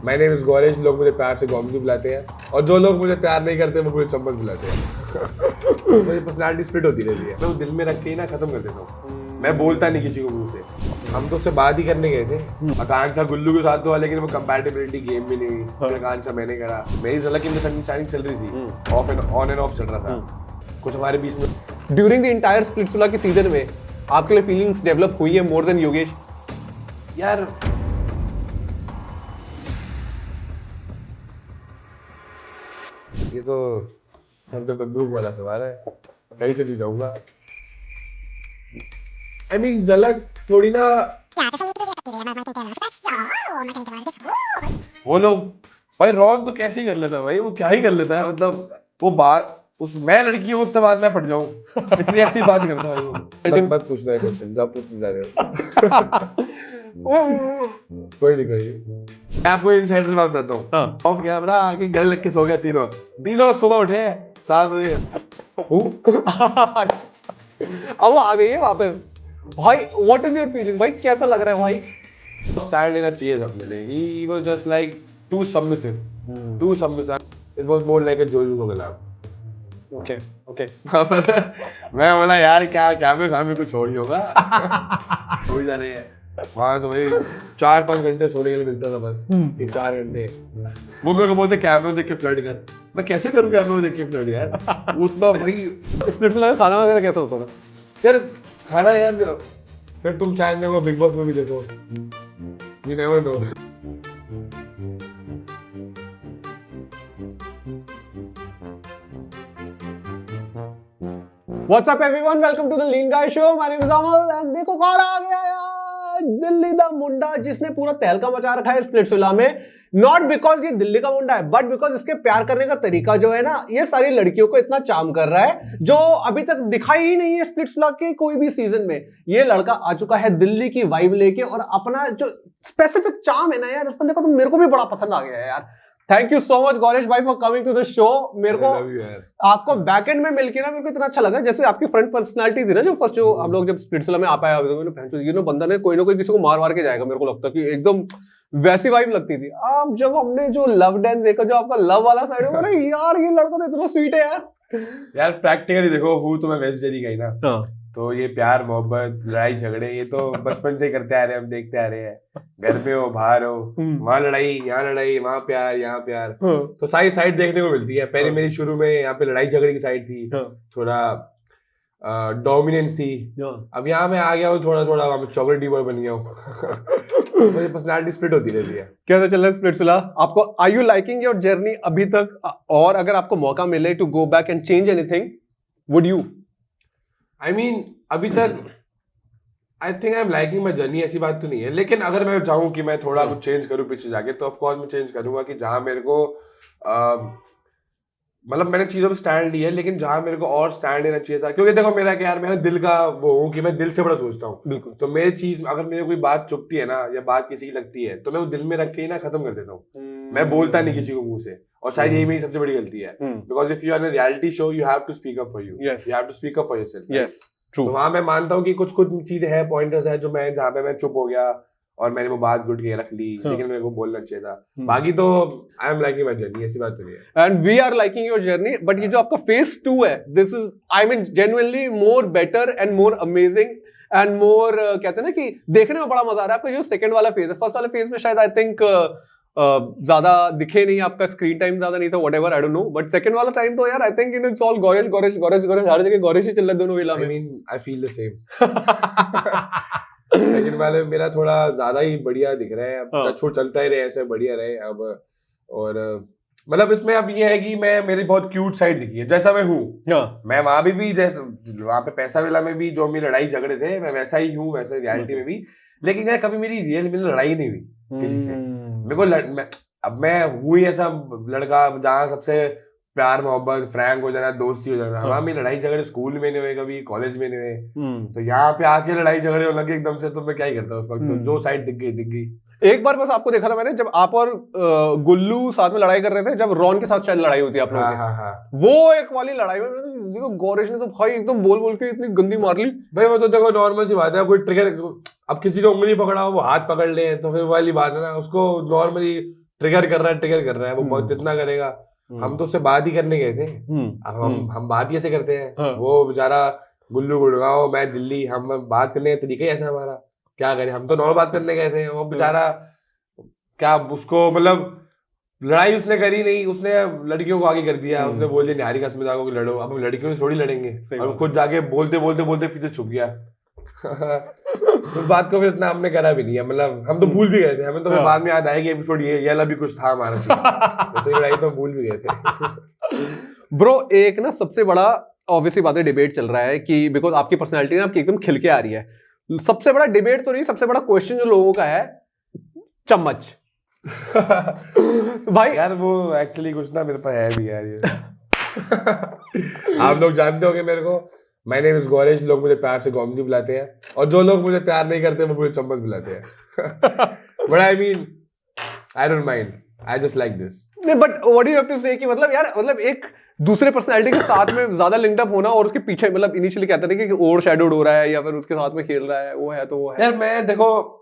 My name is Gauresh, लोग मुझे प्यार से गोमजी बुलाते हैं, और जो लोग मुझे प्यार नहीं करते वो मुझे चम्मच बुलाते हैं। मेरी पर्सनालिटी स्प्लिट होती रहती है, मैं वो दिल में रख के ही ना खत्म कर देता हूँ। मैं बोलता नहीं किसी को मुंह से। हम तो उससे बात ही करने गए थे, आकांक्षा गुल्लू के साथ हुआ, लेकिन वो कंपैटिबिलिटी गेम में नहीं हुई। आकांक्षा मैंने करा, मेरी झलक की मिसअंडरस्टैंडिंग चल रही थी, of and on end of चल रहा था कुछ हमारे बीच में। ड्यूरिंग द एंटायर स्प्लिट्सविला की सीजन में आपके लिए फीलिंग्स डेवलप हुई है मोर देन योगेश? यार ये तो हम तो बंदूक वाला सवाल है, कहीं से नहीं जाऊंगा। आई मीन झलक थोड़ी ना, वो लोग भाई रॉन्ग तो कैसे ही कर लेता है भाई, वो क्या ही कर लेता है, मतलब वो बात उस मैं लड़की हूँ उससे बाद मैं फट जाऊँ, इतनी ऐसी बात करता है वो। मत पूछना है क्वेश्चन, आप पूछने जा रहे हो। कोई नहीं मैं आपको इनसाइडर बात बताता हूँ। हाँ। ऑफ कैमरा आके घर लग के सो गया तीनों सुबह उठे 7 बजे। अब वो आ गई है वापस। भाई व्हाट इज योर फीलिंग भाई, कैसा लग रहा है भाई? स्टैंड लेना चाहिए सब मिले। He was just like too submissive, too submissive. It was more like a Joju को मिला। Okay okay. मैं बोला यार क्या क्या में खाने कुछ छोड़ ही होगा। हो ही जा रही है वहाँ तो भाई 4-5 घंटे सोने के लिए मिलता था बस, 4 घंटे। वो मेरे को बोलते कैमरा देख के फ्लर्ट कर, मैं कैसे करूँ कैमरा देख के फ्लर्ट यार। उतना भाई स्प्लिट्सविला में खाना वगैरह कैसा होता था यार, खाना यार फिर तुम शायद देखो बिग बॉस में भी देखो, you never know. What's up everyone, welcome to the Lean Guy Show. My name is Amal and देखो कौन आ गया यार, दिल्ली दा मुंडा जिसने पूरा तहलका मचा रखा है स्प्लिट्सविला में। नॉट बिकॉज ये दिल्ली का मुंडा है, बट बिकॉज इसके प्यार करने का तरीका जो है ना, ये सारी लड़कियों को इतना चार्म कर रहा है जो अभी तक दिखाई ही नहीं है स्प्लिट्सविला के कोई भी सीजन में। ये लड़का आ चुका है दिल्ली की वाइब लेके, और अपना जो स्पेसिफिक चार्म है ना यार, उस बंदे को तो मेरे को भी बड़ा पसंद आ गया है यार। Thank you so much Gauresh भाई for coming to the show. मेरे को आपको बैक एंड में मिलके ना मेरे को इतना अच्छा लगा, जैसे आपकी फ्रंट पर्सनालिटी थी ना जो फर्स्ट, जो हम लोग जब स्प्लिट्सविला में आ पाया, बंदा ने कोई ना कोई किसी को मार मार के जाएगा, मेरे को लगता है कि एकदम वैसी वाइब लगती थी। अब जब हमने जो लव डैन देखा, जो आपका लव वाला साइड है, अरे यार ये लड़का तो इतना स्वीट है यार। प्रैक्टिकली देखो हूँ तो मैं वेजिटेरियन का ही ना, हाँ। तो ये प्यार मोहब्बत लड़ाई झगड़े ये तो बचपन से ही करते आ रहे हैं, हम देखते आ रहे हैं। घर में हो बाहर हो, वहाँ लड़ाई यहाँ लड़ाई, वहाँ प्यार यहाँ प्यार, तो सारी साइड देखने को मिलती है। पहले मेरी शुरू में यहाँ पे लड़ाई झगड़े की साइड थी, थोड़ा डोमिनेंस थी। अब यहाँ मैं आ गया हूँ थोड़ा थोड़ा, वहाँ पे चॉकलेटी बॉय बन गया हूँ। मुझे पर्सनालिटी स्प्लिट होती रहती है। कैसा चल रहा है स्प्लिट्सविला आपको? Are you liking your journey अभी तक, और अगर आपको मौका मिले to go back and change anything, would you? I mean अभी तक I think I am liking my journey, ऐसी बात तो नहीं है, लेकिन अगर मैं चाहूँ कि मैं थोड़ा कुछ चेंज करूँ पीछे जाके, तो ऑफकोर्स मैं चेंज करूंगा कि जहाँ मेरे को मतलब मैंने चीज़ों पे स्टैंड लिया है, लेकिन जहाँ मेरे को और स्टैंड लेना चाहिए था, क्योंकि देखो मेरा क्या यार, मैं दिल का वो हूँ कि मैं दिल से बड़ा सोचता हूँ। बिल्कुल। तो मेरी चीज़ अगर मेरे कोई बात चुभती है ना, या बात किसी की लगती है, तो मैं वो दिल में रख के ही ना खत्म कर देता हूँ। मैं बोलता नहीं किसी को मुंह से, और शायद यही मेरी सबसे बड़ी गलती है। Because if you are in a reality show, you have to speak up for you, you have to speak up for yourself. Yes true. तो वहाँ मैं मानता हूँ कि कुछ कुछ चीजें हैं, पॉइंटर्स है जो मैं जहाँ पे मैं चुप हो गया और मैंने वो बात गुट के रख ली, लेकिन मेरे को बोलना चाहिए था। बाकी तो I am liking my journey, ऐसी बात तो नहीं है। And we are liking your journey, but ये जो आपका फेज 2 है, this is I mean genuinely more better and more amazing and more कहते हैं ना कि देखने में बड़ा मजा आ रहा है। आपका जो सेकंड वाला फेज है, फर्स्ट वाले फेज में शायद आई थिंक ज्यादा दिखे नहीं, आपका स्क्रीन टाइम ज्यादा नहीं था, whatever I don't know, but second वाला टाइम तो यार I think it's all Gauresh Gauresh Gauresh Gauresh, हर जगह गौरेश ही चल रहा है दोनों विला में। I mean I feel the same. Second वाले मेरा थोड़ा ज्यादा ही बढ़िया दिख रहा है, अब टचवुड चलता ही रहे, ऐसे बढ़िया रहे अब। और मतलब इसमें अब ये है कि मैं मेरी बहुत क्यूट साइड दिखी है, जैसा मैं हूँ। मैं वहां भी जैसे वहां पे पैसा विला में भी जो मेरी लड़ाई झगड़े थे, मैं वैसा ही हूँ, वैसे रियलिटी में भी। लेकिन यार कभी मेरी रियल में लड़ाई नहीं हुई किसी से। मेरे को अब मैं हूँ ही ऐसा लड़का जहाँ सबसे प्यार मोहब्बत फ्रैंक हो जाना, दोस्ती हो जाना। वहाँ में लड़ाई झगड़े स्कूल में नहीं हुए, कभी कॉलेज में नहीं हुए, तो यहाँ पे आके लड़ाई झगड़े होने लगे एकदम से, तो मैं क्या ही करता उस वक्त। तो जो साइड दिख गई। एक बार बस आपको देखा था मैंने, जब आप और गुल्लू साथ में लड़ाई कर रहे थे, जब रॉन के साथ शायद लड़ाई होती है आप लोगों की। वो एक वाली लड़ाई में तो गौरेश ने तो भाई एकदम बोल बोल के इतनी गंदी मार ली। भाई वो तो देखो नॉर्मल सी बात है, कोई ट्रिगर, अब किसी को उंगली पकड़ा हो वो हाथ पकड़ ले, तो फिर वाली बात है ना, उसको नॉर्मली ट्रिगर कर रहा है वो बहुत जितना करेगा। हम तो उससे बात ही करने गए थे, अब हम बात ही ऐसे करते हैं। वो बेचारा गुल्लू गुड़गांव, मैं दिल्ली, हम बात करने का तरीका ही ऐसा हमारा, क्या करें, हम तो नॉर्मल बात करने गए थे। वो बेचारा क्या, उसको मतलब लड़ाई उसने करी नहीं, उसने लड़कियों को आगे कर दिया, उसने बोल दिया निहारिका अस्मिता को लड़ो। अब हम लड़कियों से थोड़ी लड़ेंगे, और खुद जाके बोलते पीछे छुप गया। उस बात को फिर इतना हमने करा भी नहीं है, मतलब हम तो भूल भी गए थे, हमें तो फिर बाद में याद आया कि एपिसोड ये वाला भी कुछ था हमारा सीन। तो ये लड़ाई तो हम भूल भी गए थे। ब्रो एक ना सबसे बड़ा ऑब्वियसली बात है, डिबेट चल रहा है कि बिकॉज आपकी पर्सनैलिटी ना आपकी एकदम खिल के आ रही है। सबसे बड़ा डिबेट तो नहीं, सबसे बड़ा क्वेश्चन जो लोगों का है, चम्मच। भाई यार वो एक्चुअली कुछ ना मेरे पास है भी यार ये। आप लोग जानते होंगे मेरे को, माय नेम इज गौरेश, लोग मुझे प्यार से गोमजी बुलाते हैं, और जो लोग मुझे प्यार नहीं करते वो मुझे चम्मच बुलाते हैं। But I mean I don't mind, I just like this. नहीं but what you have to say कि मतलब यार, मतलब एक दूसरे पर्सनालिटी के साथ में ज्यादा लिंक्ड अप होना, और उसके पीछे मतलब इनिशियली कहते थे कि ओवर शैडोड हो रहा है या फिर उसके साथ में खेल रहा है, वो है तो वो है। यार मैं देखो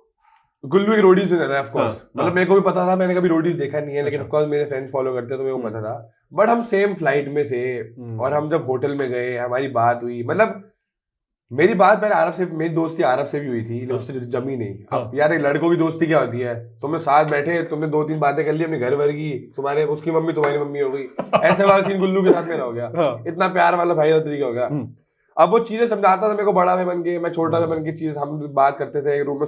गुल्लू एक रोडीज विनर है ऑफ कोर्स, मतलब मेरे को भी पता था, मैंने कभी रोडीज देखा नहीं है, लेकिन ऑफ कोर्स मेरे फ्रेंड्स फॉलो करते हैं तो मेरे को पता था। बट हम सेम फ्लाइट में थे, और हम जब होटल में गए हमारी बात हुई, मतलब मेरी बात पहले आरफ से, मेरी दोस्ती आरफ से भी हुई थी, लेकिन उससे जमी नहीं। अब यार एक लड़कों की दोस्ती क्या होती है, तुमने साथ बैठे, तुमने 2-3 बातें कर ली अपने घर भर की, तुम्हारे उसकी मम्मी तुम्हारी मम्मी हो गई, ऐसे वाला सीन गुल्लू के साथ मेरा हो गया। इतना प्यार वाला भाई और तरीका हो गया। अब वो चीजें समझाता था मेरे को, बड़ा भाई बन के, मैं छोटा भाई बन के, चीज हम बात करते थे, एक रूम में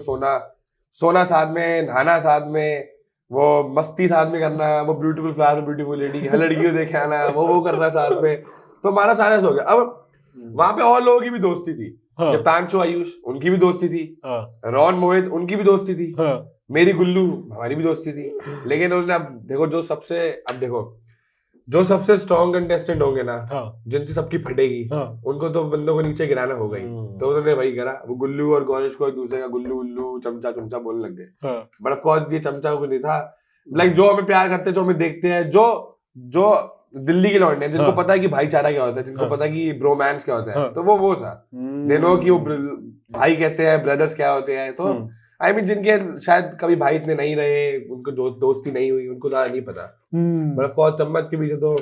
सोना साथ में, नहाना साथ में, वो मस्ती साथ में करना, वो ब्यूटीफुल फ्लावर ब्यूटीफुल लेडी, लड़कियों देखे आना, वो करना साथ में, तो हमारा सारा हो गया। अब वहां पे और लोगों की भी दोस्ती थी, जब तांशु आयुष उनकी भी दोस्ती थी, रॉन मोहित उनकी भी दोस्ती थी, मेरी गुल्लू हमारी भी दोस्ती थी। लेकिन उन्होंने अब देखो जो सबसे स्ट्रॉन्ग कंटेस्टेंट होंगे ना, जिनसे सबकी फटेगी, उनको तो बंदों को नीचे गिराना होगा ही। तो उन्होंने वही करा, वो गुल्लू और गौरेश को एक दूसरे का गुल्लू उल्लू चमचा बोलने लग गए। बट ऑफ कोर्स ये चमचा को नहीं था, लाइक जो हमें प्यार करते हैं, जो हमें देखते हैं, जो दिल्ली के लौंडे हैं, जिनको पता है कि भाईचारा क्या होता है, जिनको पता है कि ब्रोमांस क्या होता है, तो वो था देनो कि वो भाई कैसे है, ब्रदर्स क्या होते हैं। तो आई मीन जिनके शायद कभी भाई इतने नहीं रहे, उनको दोस्ती नहीं हुई, उनको ज्यादा नहीं पता। बट ऑफ कोर्स चम्मच के पीछे तो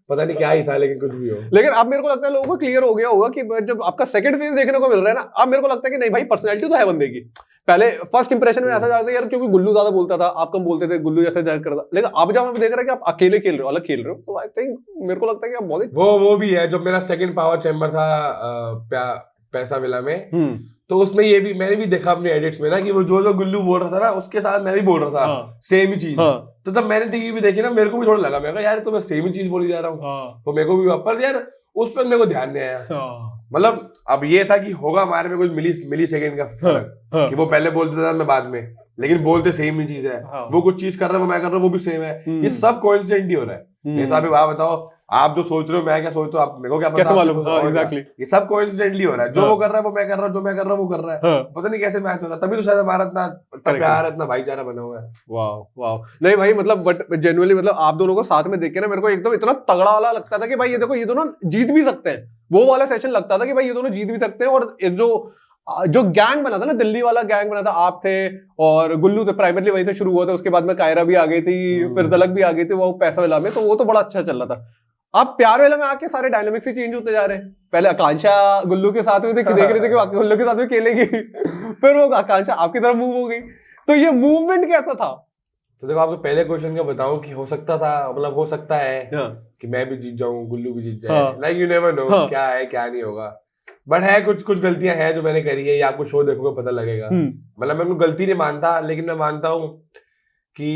पता नहीं क्या ही था, लेकिन कुछ भी हो। लेकिन अब मेरे को लगता है लोगों को क्लियर हो गया होगा कि जब आपका सेकंड फेज देखने को मिल रहा है ना, अब मेरे को लगता है कि नहीं भाई पर्सनैलिटी तो है बंदे की। पहले फर्स्ट इंप्रेशन में ऐसा जा रहा था यार, क्योंकि गुल्लू ज्यादा बोलता था, आप कम बोलते थे, गुल्लू जैसे जज करता, लेकिन अब जब हम देख रहे हैं कि आप अकेले खेल रहे हो, अलग खेल रहे हो, तो आई थिंक मेरे को लगता है कि आप बहुत वो भी है। जो मेरा सेकंड पावर चैम्बर था पैसा विला में, तो उसमें ये भी मैंने भी देखा अपने एडिट्स में ना, कि वो जो गुल्लू बोल रहा था ना, उसके साथ मैं भी बोल रहा था सेम ही चीज। तो तब मैंने टीवी भी देखी ना, मेरे को भी थोड़ा लगा, मैं कहा यार तो मैं सेम ही चीज बोली जा रहा हूँ, तो मेरे को भी, पर यार उस वक्त मेरे को ध्यान नहीं आया। मतलब अब ये था कि होगा हमारे में कुछ मिली सेकेंड का फर्क, कि वो पहले बोलते था मैं बाद में, लेकिन बोलते सेम ही चीज है। वो कुछ चीज कर रहा है, वो मैं कर रहा हूँ, वो भी सेम है। ये सब कोइंसिडेंट ही हो रहा है। नहीं तो आप वहां बताओ, आप जो सोच रहे हो, मैं क्या सोच रहा हूँ, आप मेरे को क्या पता, मालूम। एग्जैक्टली, ये सब कोइंसिडेंटली हो रहा है। जो वो कर रहा है वो मैं कर रहा हूँ, जो मैं कर रहा हूँ वो कर रहा है। पता नहीं कैसे मैच हो रहा है, तभी तो शायद हमारा इतना प्यार, इतना भाईचारा बना हुआ है। वाह नहीं भाई, मतलब बट जेन्युइनली मतलब आप दोनों को साथ में देख के ना, मेरे को एकदम इतना तगड़ा वाला लगता था कि भाई ये देखो, ये दोनों जीत भी सकते हैं। वो वाला सेशन लगता था कि भाई ये दोनों जीत भी सकते हैं। और एक जो गैंग बना था ना, दिल्ली वाला गैंग बना था, आप थे और गुल्लू थे, प्राइमरली वहीं से शुरू हुआ था। उसके बाद में कायरा भी आ गई थी, फिर झलक भी आ गई थी वो पैसा वाला में, तो वो तो बड़ा अच्छा चल रहा था। अब प्यार वाला में आके सारे डायनामिक्स ही चेंज होते जा रहे हैं। पहले आकांक्षा गुल्लू के साथ में देख रहे थे कि गुल्लू के साथ में खेलेगी, फिर वो आकांक्षा आपकी तरफ मूव हो गई। तो ये मूवमेंट कैसा था? तो देखो, आपको पहले क्वेश्चन का बताऊं कि हो सकता था, मतलब हो सकता है कि मैं भी जीत जाऊं, गुल्लू भी जीत जाए, लाइक यू नेवर नो क्या है क्या नहीं होगा। बट है कुछ गलतियां हैं जो मैंने करी है, ये आपको शो देखोगे पता लगेगा। मतलब मैं उनको गलती नहीं मानता, लेकिन मैं मानता हूँ कि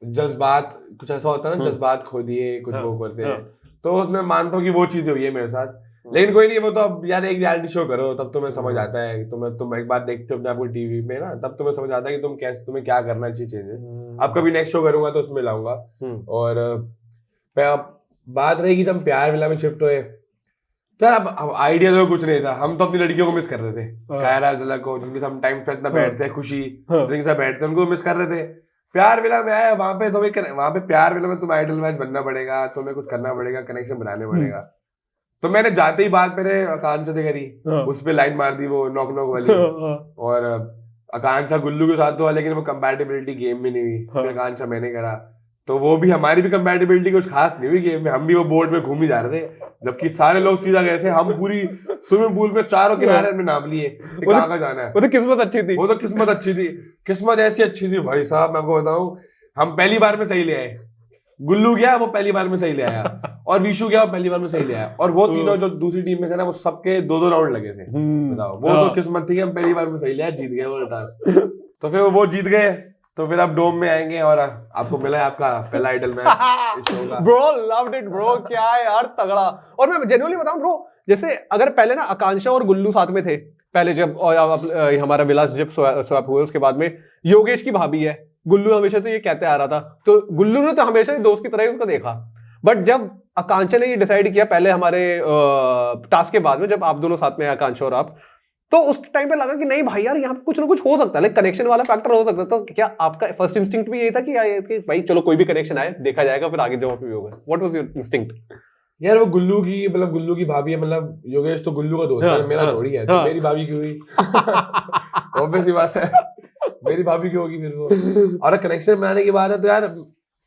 जज्बात कुछ ऐसा होता है ना, जज्बात खो दिए कुछ वो करते हैं, तो उसमें मानता हूँ कि वो चीजें हुई है मेरे साथ। लेकिन कोई नहीं, वो तो अब यार एक रियलिटी शो करो तब तुम्हें समझ आता है। तुम एक बात देखते हो अपने आपको टीवी में ना, तब तुम्हें समझ आता है कि तुम्हें क्या करना चाहिए चीजें। अब कभी नेक्स्ट शो करूंगा तो उसमें लाऊंगा। और बात रहेगी जब प्यार विला में शिफ्ट हुए, तो अब आइडिया तो कुछ नहीं था। हम तो अपनी लड़कियों को मिस कर रहे थे, कायरा झलक को, जिनके साथ टाइम स्पेंड इतना बैठते हैं, खुशी जिनके साथ बैठते हैं, उनको मिस कर रहे थे। प्यार विला में आया, वहां पे प्यार विला में तुम्हें आइडल मैच बनना पड़ेगा, तुम्हें कुछ करना पड़ेगा, कनेक्शन बनाने पड़ेगा। तो मैंने जाते ही बात मेरे आकांक्षा से करी, उस पे लाइन मार दी वो नॉक वाली। और आकांक्षा गुल्लू के साथ हुआ, लेकिन वो कंपैटिबिलिटी गेम में नहीं हुई। फिर आकांक्षा मैंने करा, तो वो भी हमारी भी कंपैटिबिलिटी कुछ खास नहीं हुई गेम में। हम भी वो बोर्ड में घूम ही जा रहे थे, जबकि सारे लोग सीधा गए थे। हम पूरी स्विमिंग पूल में चारों किनारे में नाम लिए कहाँ जाना है। वो तो किस्मत अच्छी थी, वो तो किस्मत अच्छी थी, किस्मत ऐसी अच्छी थी भाई साहब, मैं आपको बताऊं। हम पहली बार में सही ले आए। गुल्लू गया, वो पहली बार में सही ले आया, और विशु गया, वो पहली बार में सही ले आया। और वो तीनों जो दूसरी टीम में थे ना, वो सबके 2-2 राउंड लगे थे। बताओ, वो तो किस्मत थी कि हम पहली बार में सही लिया, जीत गए वो टास्क। तो फिर वो जीत गए, तो फिर अब डोम में आएंगे और आपको मिला है आपका पहला ideal match. Bro loved it bro, क्या है यार तगड़ा। और मैं जेन्युइनली बताऊं ब्रो, जैसे अगर पहले ना आकांक्षा और गुल्लू साथ में थे पहले, जब हमारा विलास जब स्वैप हुए, उसके बाद में योगेश की भाभी है, गुल्लू हमेशा तो ये कहते आ रहा था, तो गुल्लू ने तो हमेशा ही दोस्त की तरह ही उसको देखा। बट जब आकांक्षा ने ये डिसाइड किया पहले हमारे टास्क के बाद में, जब आप दोनों साथ में आकांक्षा और आप, तो उस टाइम पे लगा कि नहीं भाई यार यहाँ पे कुछ ना कुछ हो सकता है, लाइक कनेक्शन वाला फैक्टर हो सकता है। तो क्या आपका फर्स्ट इंस्टिंक्ट भी यही था कि भाई चलो कोई भी कनेक्शन आए देखा जाएगा, फिर आगे जो भी होगा? What was your instinct? यार वो गुल्लू की भाभी है, मतलब योगेश तो गुल्लू का दोस्त है, मेरा थोड़ी है, तो मेरी भाभी क्यों हुई? ऑब्वियस सी बात है, मेरी भाभी क्यों होगी फिर वो? और कनेक्शन बनाने की बात है तो यार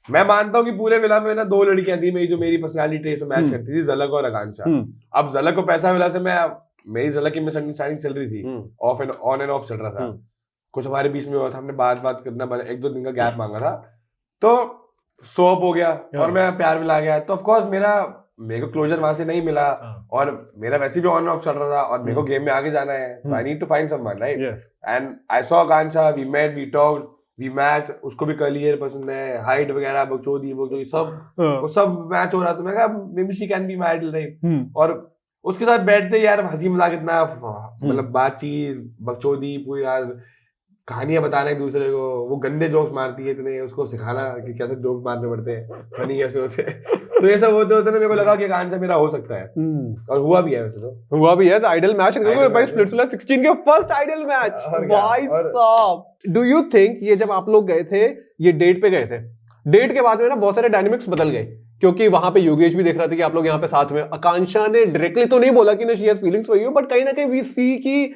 मैं मानता हूँ कि पूरे विला में ना 2 लड़कियां थी मेरी, जो मेरी पर्सनालिटी ट्रेट से मैच करती थी, झलक और आकांक्षा। अब झलक को पैसा मिला से मेरी झलक की मिसअंडरस्टैंडिंग चल रही थी, ऑन एंड ऑफ चल रहा था, कुछ हमारे बीच में हुआ था, हमने बात करना, 1-2 दिन का गैप मांगा था, तो सोप हो गया और मैं प्यार मिला गया। तो ऑफ कोर्स मेरे को क्लोजर वहां से नहीं मिला, और मेरा वैसे भी ऑन ऑफ चल रहा था, और मेरे को गेम में आगे जाना है, तो I need to find someone, right? And I saw Akanksha, we met, we talked, we match. उसको भी कर्ली हेयर पसंद है, हाइट वगैरह, बकचोदी वो सब वो सब मैच हो रहा, तो मैं कहा maybe she can be my ideal, right? और उसके साथ बैठते यार, हंसी मजाक इतना, मतलब बातचीत, बकचोदी, पूरी यार कहानियां बताना एक दूसरे को, वो गंदे जोक्स मारती है इतने, उसको सिखाना कि कैसे जोक्स मारने पड़ते हैं, फनी कैसे होते हैं। तो ये सब होते होते ना मेरे को लगा कि एक आंसर मेरा हो सकता है, और हुआ भी है, वैसे तो हुआ भी है। आइडल मैच भाई, स्प्लिट्सविला 16 के फर्स्ट आइडल मैच भाई साहब। डू यू थिंक ये जब आप लोग गए थे, ये डेट पे गए थे, डेट के बाद में ना बहुत सारे डायनामिक्स बदल गए, क्योंकि वहां पे योगेश भी देख रहा था कि आप लोग यहाँ पे साथ में, आकांक्षा ने डायरेक्टली तो नहीं बोला कि ना she has feelings for you, but कहीं ना कहीं वी सी कि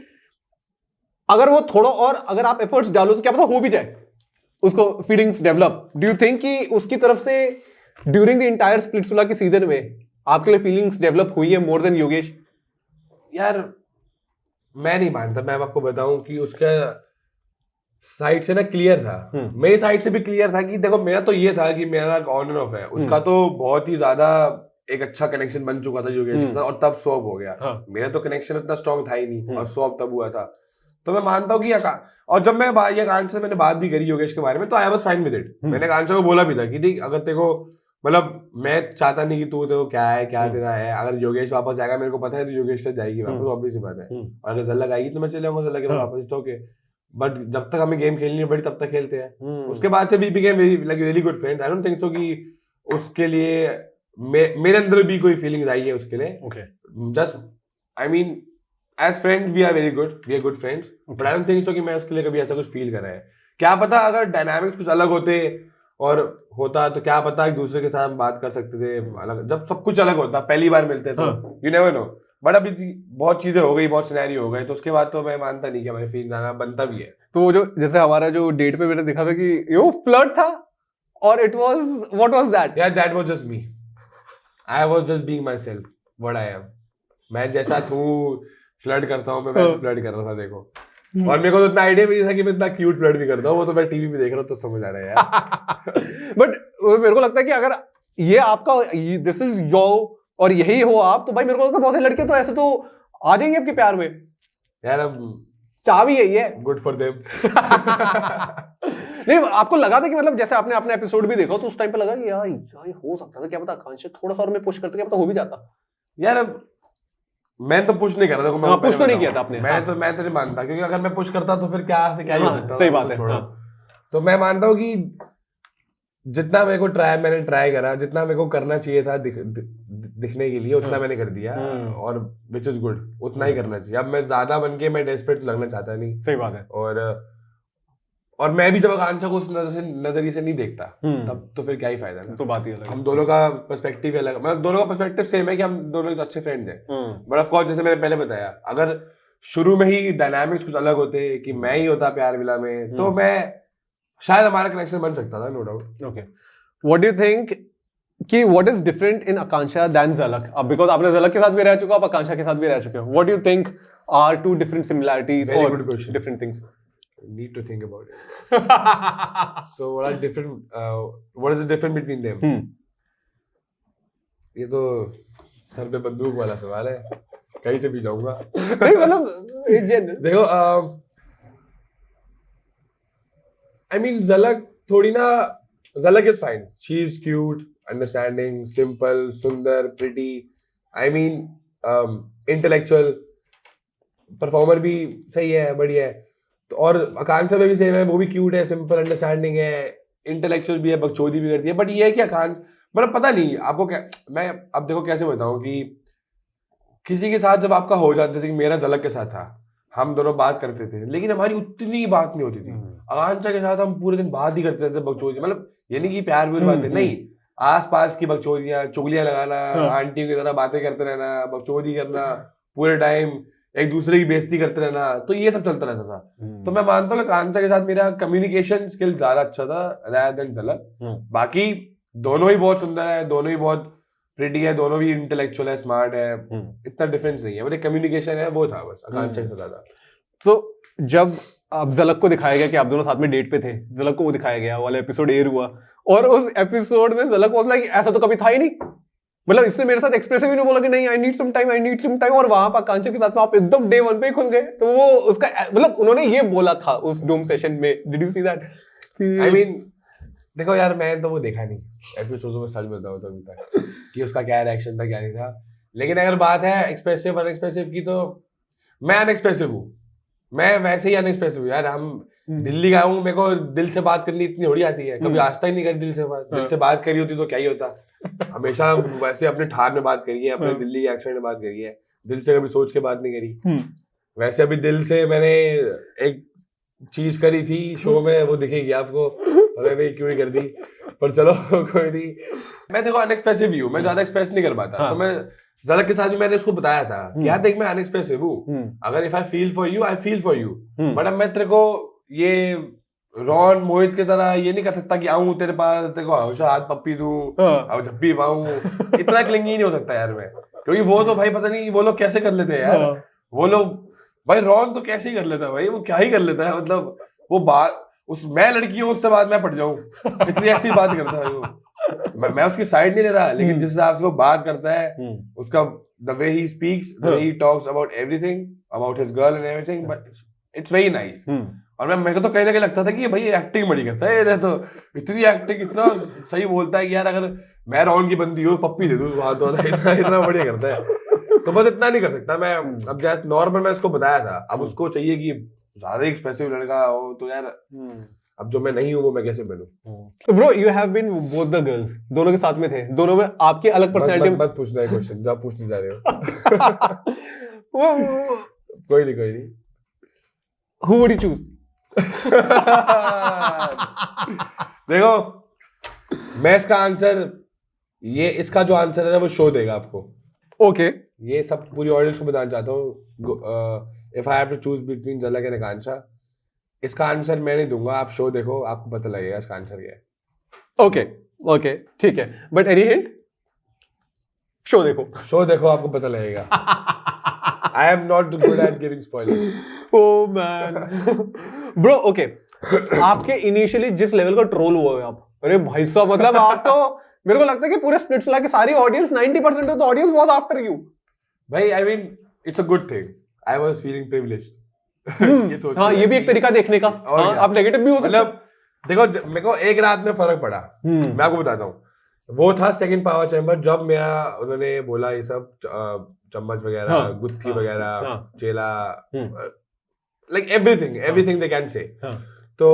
अगर वो थोड़ा और अगर आप एफर्ट्स डालो तो क्या पता हो भी जाए उसको feelings develop. Do you think कि उसकी तरफ से ड्यूरिंग द एंटायर स्प्लिट्सविला की सीजन में आपके लिए फीलिंग्स डेवलप हुई है मोर देन योगेश? यार मैं नहीं मानता, मैं आपको बताऊं कि उसका साइड से ना क्लियर था, मेरी साइड से भी क्लियर था कि देखो मेरा तो ये था कि मेरा ऑन एंड ऑफ है, उसका तो बहुत ही ज्यादा एक अच्छा कनेक्शन बन चुका था योगेश के साथ, और तब स्वैप हो गया। मेरा तो कनेक्शन इतना स्ट्रॉन्ग था ही नहीं, और स्वैप तब हुआ था। तो मैं मानता हूँ कि और जब मैं ये आकांक्षा से मैंने बात भी करी योगेश के बारे में, तो I was fine with it. मैंने आकांक्षा को बोला भी था कि ठीक, अगर तेरे को मतलब मैं चाहता नहीं कि तू देखो क्या है, क्या तेरा है, अगर योगेश वापस आएगा, मेरे को पता है तो योगेश से जाएगी वापस, ऑब्वियस सी बात है, और अगर झलक आएगी तो मैं चले जाऊंगा झलक के साथ वापस, ओके। बट जब तक हमें गेम खेलनी पड़ी तब तक खेलते हैं। उसके बाद से भी became like really good friend. I don't think so कि उसके लिए मेरे अंदर भी कोई फीलिंग्स आई है उसके लिए, just I mean as friends we are very good, we are good friends, but I don't think so कि मैं उसके लिए कभी ऐसा कुछ फील कर रहा है। क्या पता अगर डायनामिक्स कुछ अलग होते और होता तो क्या पता एक दूसरे के साथ बात कर सकते थे अलग, जब सब कुछ अलग होता, पहली बार मिलते तो यू नेवर नो। बट अभी बहुत चीजें हो गई, बहुत सिनेरियो हो गए, तो उसके बाद तो मैं मानता नहीं कि हमारी फीलिंग आना बनता भी है। तो जो जैसे हमारा जो डेट पे मैंने देखा था कि यो फ्लर्ट था, और it was what was that? यार that was just me, I was just being myself what I am. मैं जैसा हूँ फ्लर्ट करता हूँ, मैं वैसे फ्लर्ट कर रहा था, देखो। और मेरे को तो इतना आइडिया भी नहीं था कि मैं इतना क्यूट फ्लर्ट भी करता हूँ, वो तो मैं टीवी में देख रहा हूँ तो समझ आ रहा है यार। बट मेरे को लगता है कि अगर ये आपका दिस इज योर और यही हो आप, तो भाई मेरे को लगता है बहुत सारे लड़के तो ऐसे तो आ जाएंगे आपके प्यार में यार। अब चाबी यही है, गुड फॉर देम। नहीं, आपको लगा था कि मतलब जैसे आपने अपने एपिसोड भी देखा तो उस टाइम पे लगा कि यार हो सकता था, क्या पता आकांक्षा थोड़ा सा और मैं पुश करते, क्या पता हो भी जाता यार। अब मैं तो पुश नहीं कर रहा था, मैं पुश तो नहीं किया था आपने। मैं तो नहीं मानता, क्योंकि अगर मैं पुश करता तो फिर क्या से क्या ही हो सकता। सही बात है। तो मैं मानता हूँ कि जितना मेरे को मैंने ट्राई करा, जितना मेरे को करना चाहिए था दिखने के लिए, उतना मैंने कर दिया, और विच इज गुड, उतना ही करना चाहिए। अब मैं ज्यादा बन के मैं डेस्परेट लगना चाहता नहीं। सही बात है। और मैं भी जब आकांक्षा को उस नजरिए से नहीं देखता, तब तो फिर क्या ही फायदा ना। तो बात ही अलग है। हम दोनों का पर्सपेक्टिव अलग, मतलब दोनों का पर्सपेक्टिव सेम है कि हम दोनों अच्छे फ्रेंड्स हैं, बट ऑफ कोर्स जैसे मैंने पहले बताया, अगर शुरू में ही डायनामिक्स कुछ अलग होते कि मैं ही होता प्यार विला में, तो मैं शायद हमारा कनेक्शन बन सकता था, no doubt. Okay, what do you think कि what is different in Akanksha than Jhalak? अब बिकॉज आपने झलक के साथ भी रह चुके हो, आप आकांक्षा के साथ भी रह चुके हो, what do you think are two different similarities और different things? Need to think about it. So what are different? What is the difference between them? ये तो सर पे बंदूक वाला सवाल है, कहीं से भी जाऊंगा। नहीं मतलब देखो, I mean झलक थोड़ी ना, झलक is fine. She is cute, understanding, simple, सुंदर, pretty. I mean intellectual, performer भी सही है, बढ़िया है। तो और आकांक्षा में भी सेम है, वो भी क्यूट है, सिंपल, अंडरस्टैंडिंग है, इंटेलेक्चुअल भी है, बकचोदी भी करती है। बट ये है कि आकांक्षा मतलब पता नहीं आपको क्या, मैं अब देखो कैसे बताऊं कि किसी के साथ जब आपका हो जाता, जैसे कि मेरा झलक के साथ था, हम दोनों बात करते थे लेकिन हमारी उतनी बात नहीं होती थी। आकांक्षा के साथ हम पूरे दिन बात ही करते थे, बकचोदी, मतलब ये नहीं कि प्यार भी बातें नहीं, आस पास की बकचोदियां, चुगलियां लगाना, आंटियों की तरह बातें करते रहना, बकचोदी करना, पूरे टाइम एक दूसरे की बेइज्जती करते रहना, तो ये सब चलता रहता था। तो मैं मानता हूँ कि आकांक्षा के साथ मेरा कम्युनिकेशन स्किल ज्यादा अच्छा था rather than झलक। बाकी दोनों ही बहुत सुंदर है, दोनों ही बहुत प्रिटी है, दोनों भी इंटेलेक्चुअल है, स्मार्ट है, इतना डिफरेंस नहीं है, मतलब कम्युनिकेशन है वो था बस आकांक्षा के साथ ज्यादा। तो जब अब झलक को दिखाया गया कि आप दोनों साथ में डेट पे थे, झलक को वो दिखाया गया, वाला एपिसोड एयर हुआ, और उस एपिसोड में झलक वाज लाइक ऐसा तो कभी था ही नहीं, मतलब इसने मेरे साथ एक्सप्रेसिव ही नहीं बोला कि नहीं आई नीड सम टाइम, और वहां पर आकांक्षा के साथ में आप एकदम डे वन पे खुल गए। तो वो उसका मतलब उन्होंने ये बोला था उस डोम सेशन में, did you see that? I mean देखो यार, मैं तो वो देखा नहीं एपिसोड में, सच बताऊं तो अभी तक कि उसका क्या रिएक्शन था क्या नहीं था। लेकिन अगर बात है एक्सप्रेसिव अनएक्सप्रेसिव की, तो मैं अनएक्सप्रेसिव हूँ, मैं वैसे ही अनएक्सप्रेसिव हूँ यार। हम दिल्ली का हूँ, मेरे को दिल से बात करनी इतनी थोड़ी आती है, कभी आज तक नहीं करी दिल से बात करी होती तो क्या ही होता। हमेशा वैसे अपने ठार में बात करी है, अपने दिल्ली के एक्सेंट में बात करी है, दिल से कभी सोच के बात नहीं करी। वैसे अभी दिल से मैंने एक चीज करी थी शो में, वो दिखेगी आपको, पता नहीं क्यों ही कर दी, पर चलो कोई नहीं। मैं देखो अनएक्सप्रेसिव ही हूँ, मैं ज्यादा एक्सप्रेस नहीं कर पाता। तो मैं झलक के साथ भी मैंने उसको बताया था कि यार देख मैं अनएक्सप्रेसिव हूँ, अगर if I feel for you I feel for you, but अब मैं तेरे को ये रॉन मोहित की तरह ये नहीं कर सकता कि आऊं तेरे पास, तेरे को हमेशा हाथ पप्पी दूं, अब जब भी पाऊं, इतना क्लिंगी नहीं हो सकता यार मैं, क्योंकि वो तो भाई पता नहीं वो लोग कैसे कर लेते हैं यार, वो लोग भाई रॉन तो कैसे ही कर लेता है भाई, वो क्या ही कर लेता है, मतलब वो बात उस मैं लड़की हूँ उससे बाद मैं पट जाऊं, इतनी ऐसी बात करता है वो। मैं उसकी साइड नहीं ले रहा, लेकिन जिस हिसाब से वो बात करता है, उसका the way he speaks, the way he talks about everything, about his girl and everything, but it's very nice. और मैं मेरे को तो कहीं ना कहीं लगता था कि भाई एक्टिंग बड़ी करता है ये, तो इतनी एक्टिंग, इतना सही बोलता है कि यार अगर मैं रॉन की बंदी हूँ पप्पी दे दूँ उस बात, इतना बढ़िया करता है। तो बस इतना नहीं कर सकता मैं। अब जैसे नॉर्मल मैं उसको बताया था, अब उसको चाहिए कि ज्यादा एक्सप्रेसिव लड़का हो, तो यार अब जो मैं नहीं हूँ वो मैं कैसे बनूं। तो bro you have been both the girls, दोनों के साथ में थे, दोनों में आपकी अलग पर्सनालिटी। मत पूछना है क्वेश्चन जो आप पूछने जा रहे हो। कोई नहीं। Who would you choose? देखो मैं इसका आंसर, ये इसका जो आंसर है वो शो देगा आपको। ओके ये सब पूरी ऑडियंस को बताना चाहता हूँ। If I have to choose between Jhalak and Akanksha, इसका आंसर मैं नहीं दूंगा, आप शो देखो आपको पता लगेगा इसका आंसर क्या है। ओके ठीक है, बट एनी हिंट? शो देखो आपको पता लगेगा। I am not good at giving spoilers. Oh man, bro, okay. आपके इनिशियली जिस लेवल का ट्रोल हुआ है आप, अरे भाई साहब, मतलब आप तो मेरे को लगता है कि पूरे स्प्लिट्सविला की सारी audience 90% of the audience was after you. भाई I mean it's a good thing. I was feeling privileged. ये सोच, हाँ ये भी एक तरीका देखने का, हाँ आप नेगेटिव भी हो सकते। मतलब देखो मेरे को एक रात में फर्क पड़ा, मैं आपको बताता हूँ। वो था सेकंड पावर चैम्बर, जब मेरा उन्होंने बोला ये सब चम्मच वगैरह, गुत्थी वगैरह, चेला, like everything they can say. तो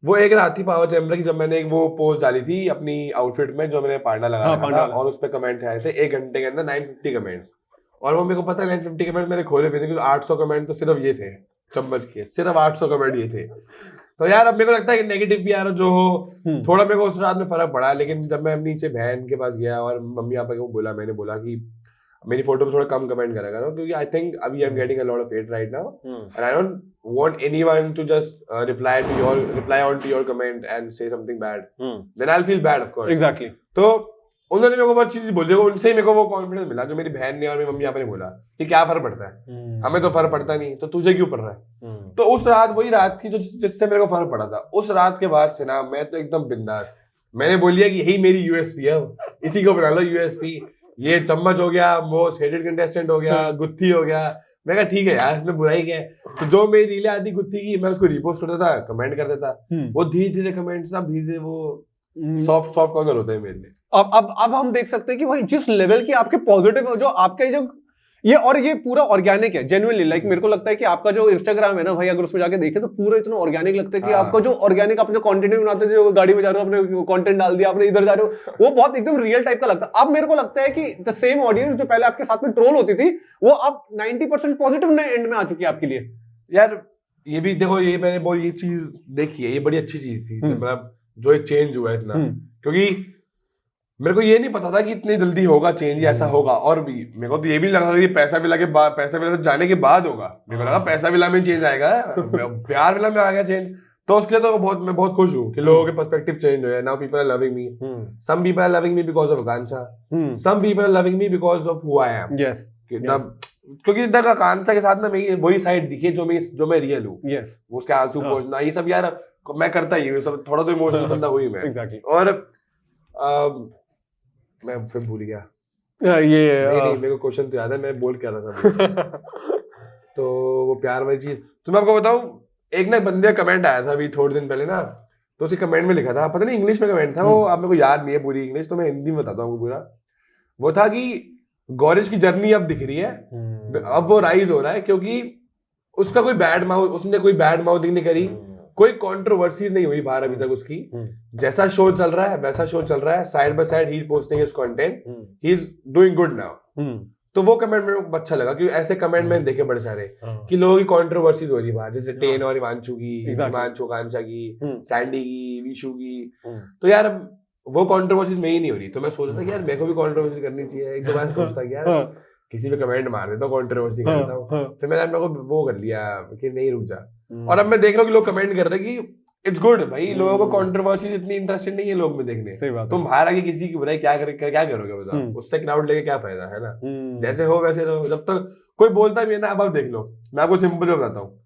वो एक रात थी पावर चैम्बर की, जब मैंने एक वो पोस्ट डाली थी अपनी आउटफिट में जो मैंने पांडा लगाया था, और उस पर कमेंट आए थे 1 घंटे के अंदर 950 कमेंट्स। और वो मेरे को पता है 950 कमेंट मैंने खोले भी थे, क्योंकि 800 कमेंट तो सिर्फ ये थे चम्मच के, सिर्फ 800 कमेंट ये थे। तो यार अब मेरे को लगता है कि नेगेटिव भी यार जो हो, थोड़ा मेरे को उस रात में फर्क पड़ा। लेकिन जब मैं नीचे बहन के पास गया और मम्मी पापा को बोला, मैंने बोला कि मेरी फोटो पे थोड़ा कम कमेंट करा करो, क्योंकि आई थिंक अभी I am getting a lot of hate right now and I don't want anyone to just reply on to your comment and say something bad, then I will feel bad of course. Exactly. तो उन्होंने मेरे को बहुत चीज बोली, उनसे ही मेरे को वो कॉन्फिडेंस मिला जो मेरी बहन ने और मेरी मम्मी यहाँ पे बोला कि क्या फर्क पड़ता है, हमें तो फर्क पड़ता नहीं, तो तुझे क्यों पड़ रहा है। तो उस रात, वही रात थी जो जिससे मेरे को फर्क पड़ा था, उस रात के बाद से ना मैं तो एकदम बिंदास, मैंने बोल दिया कि यही मेरी यूएसपी है, इसी को बना लो यूएसपी। ये चम्मच हो गया, मोस्ट हेटेड कंटेस्टेंट हो गया, गुत्थी हो गया, मैं कहा ठीक है यार इसमें बुराई क्या है। तो जो मेरी रीलें आती गुत्थी की, मैं उसको रिपोस्ट करता था, कमेंट कर देता, वो धीरे धीरे कमेंट्स ना धीरे वो सॉफ्ट कॉर्नर होते हैं मेरे लिए। अब हम देख सकते हैं कि भाई जिस लेवल की आपके पॉजिटिव जो आपके जो ये पूरा ऑर्गेनिक है जेन्युइनली। लाइक मेरे को लगता है कि आपका जो इंस्टाग्राम है ना भाई, अगर उसमें जाके देखें तो पूरा इतना ऑर्गेनिक लगता है कि आपका जो ऑर्गेनिक आप जो कंटेंट बनाते थे, जो गाड़ी में जा रहे हो आपने कंटेंट डाल दिया, आपने इधर जा रहे हो, वो बहुत एकदम रियल टाइप का लगता है। अब मेरे को लगता है कि द सेम ऑडियंस जो पहले आपके साथ में ट्रोल होती थी, वो अब 90% पॉजिटिव एंड में आ चुकी है आपके लिए। यार ये भी देखो, ये मैंने बहुत ये चीज देखी है, ये बड़ी अच्छी चीज थी, मतलब जो एक चेंज हुआ है इतना, क्योंकि मेरे को ये नहीं पता था कि इतनी जल्दी होगा चेंज, ऐसा होगा। और भी मेरे को तो ये भी लगा कि पैसा विला जाने के बाद होगा, मेरे को लगा पैसा विला में चेंज आएगा, प्यार विला में आ गया चेंज। तो उसके लिए तो मैं बहुत खुश हूँ कि लोगों के पर्सपेक्टिव चेंज हुए। Now people are loving me, some people are loving me because of Akanksha, some people are loving me because of who I am. Yes, क्योंकि तक आकांक्षा के साथ ना मैं वही साइड दिखी जो मैं रियल हूँ। यस, उसके आंसू पोंछना ये सब यार मैं करता ही हूँ, सब थोड़ा तो इमोशनल बंदा हुई मैं। एग्जैक्टली। और मैं फिर भूल गया नहीं, मेरे को क्वेश्चन तो याद है, मैं बोल क्या रहा था। तो वो प्यार वाली चीज, तो मैं आपको बताऊं, एक ना बंदे का कमेंट आया था अभी थोड़े दिन पहले ना, तो उसी कमेंट में लिखा था, पता नहीं इंग्लिश में कमेंट था वो, अब मेरे को याद नहीं है पूरी इंग्लिश, तो मैं हिंदी में बताता हूँ पूरा। वो था कि गौरिश की जर्नी अब दिख रही है, अब वो राइज हो रहा है, क्योंकि उसका कोई बैड माउथ, उसने कोई बैड माउथिंग नहीं करी, कोई कंट्रोवर्सीज नहीं हुई बाहर अभी तक उसकी। जैसा शो चल रहा है वैसा शो चल रहा है, side by side he is posting his content, he is doing good now. तो वो कमेंट मेरे को अच्छा लगा, क्योंकि ऐसे कमेंट मैंने देखे बड़े सारे कि लोगों की कंट्रोवर्सीज हो रही है बाहर, जैसे टेन और हिमांशु की, हिमांशु आकांक्षा की, सैंडी की, विशु की। तो यार वो कंट्रोवर्सीज में ही नहीं हो रही, तो मैं सोच रहा था यार मेरे को भी कंट्रोवर्सी करनी चाहिए। एक दो बार सोचता कि यार किसी पे कमेंट मार देता हूँ, कंट्रोवर्सी करता हूँ, फिर मैंने मेरे को वो कर लिया कि नहीं रुक जा। और अब मैं देख रहा हूँ कि लोग कमेंट कर रहे हैं कि इट्स गुड भाई, लोगों को कंट्रोवर्सी इतनी इंटरेस्टेड नहीं है लोग में देखने। सही बात है। तुम बाहर आके किसी की बुराई क्या करोगे बताओ, उससे क्राउड लेके क्या फायदा है ना। जैसे हो वैसे रहो, जब तक कोई बोलता भी है ना। अब आप देख लो, मैं आपको सिंपल बताता हूँ,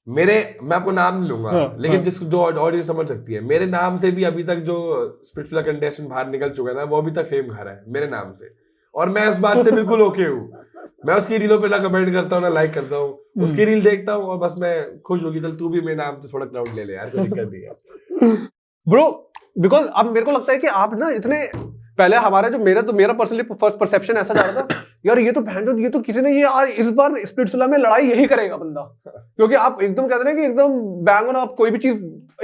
मैं आपको नाम नहीं लूंगा, लेकिन जो ऑडियंस समझ सकती है, मेरे नाम से भी अभी तक जो स्पिट्सविला कंटेस्टेंट बाहर निकल चुका है ना, वो अभी तक फेम खा रहा है मेरे नाम से, और मैं उस बात से बिल्कुल ओके हूँ। मैं उसकी रीलों पे ना कमेंट करता हूँ ना लाइक करता हूँ, उसकी रील देखता हूँ और बस मैं खुश होगी, चल तू भी मेरे नाम से थोड़ा क्राउड ले ले यार, कोई दिक्कत नहीं है ब्रो। बिकॉज अब मेरे को लगता है कि आप ना इतने पहले हमारा जो मेरा पर्सनली फर्स्ट परसेप्शन ऐसा जा रहा था यार ये तो किसी ने ये यार इस बार स्प्लिट्सविला में लड़ाई यही करेगा बंदा, क्योंकि आप एकदम कहते हैं कि एकदम बैंग ऑन, आप कोई भी चीज,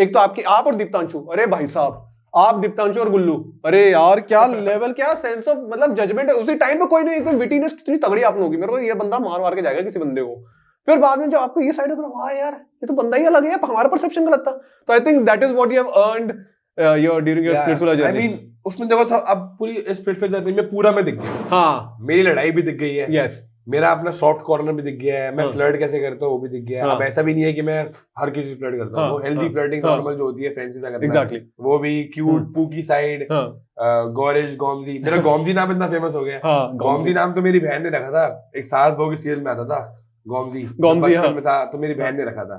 एक तो आप और दीप्तांशु, अरे भाई साहब आप दीप्तांशु और गुल्लू, अरे यार क्या लेवल, क्या सेंस ऑफ मतलब जजमेंट है उसी टाइम पे। कोई नहीं, एकदम विटीनेस कितनी तगड़ी आप लोगों की, मेरे को ये बंदा मार के जाएगा किसी बंदे को। फिर बाद में जो आपको ये साइड वाह यार ये तो बंदा ही अलग है, हमारा परसेप्शन गलत था। तो I think that is what you have earned during your Splitsvilla journey. I mean उसमें देखो सब, अब पूरी स्प्लिट्सविला जर्नी में पूरा मैं दिख गया। हाँ, मेरी लड़ाई भी दिख गई है, यस, मेरा अपना सॉफ्ट कॉर्नर भी दिख गया है, मैं फ्लर्ट कैसे करता हूँ वो भी दिख गया है। अब ऐसा भी नहीं है कि मैं हर किसी से फ्लर्ट करता हूँ, वो हेल्दी फ्लर्टिंग नॉर्मल जो होती है फ्रेंड्स से करना, एग्जैक्टली, वो भी क्यूट पूकी साइड, गौरिश, गोमजी। मेरा गोमजी नाम इतना फेमस हो गया, गोमजी नाम तो मेरी बहन ने रखा था, एक सास बहू की सीरियल में आता था गोमजी में था, तो मेरी बहन ने रखा था।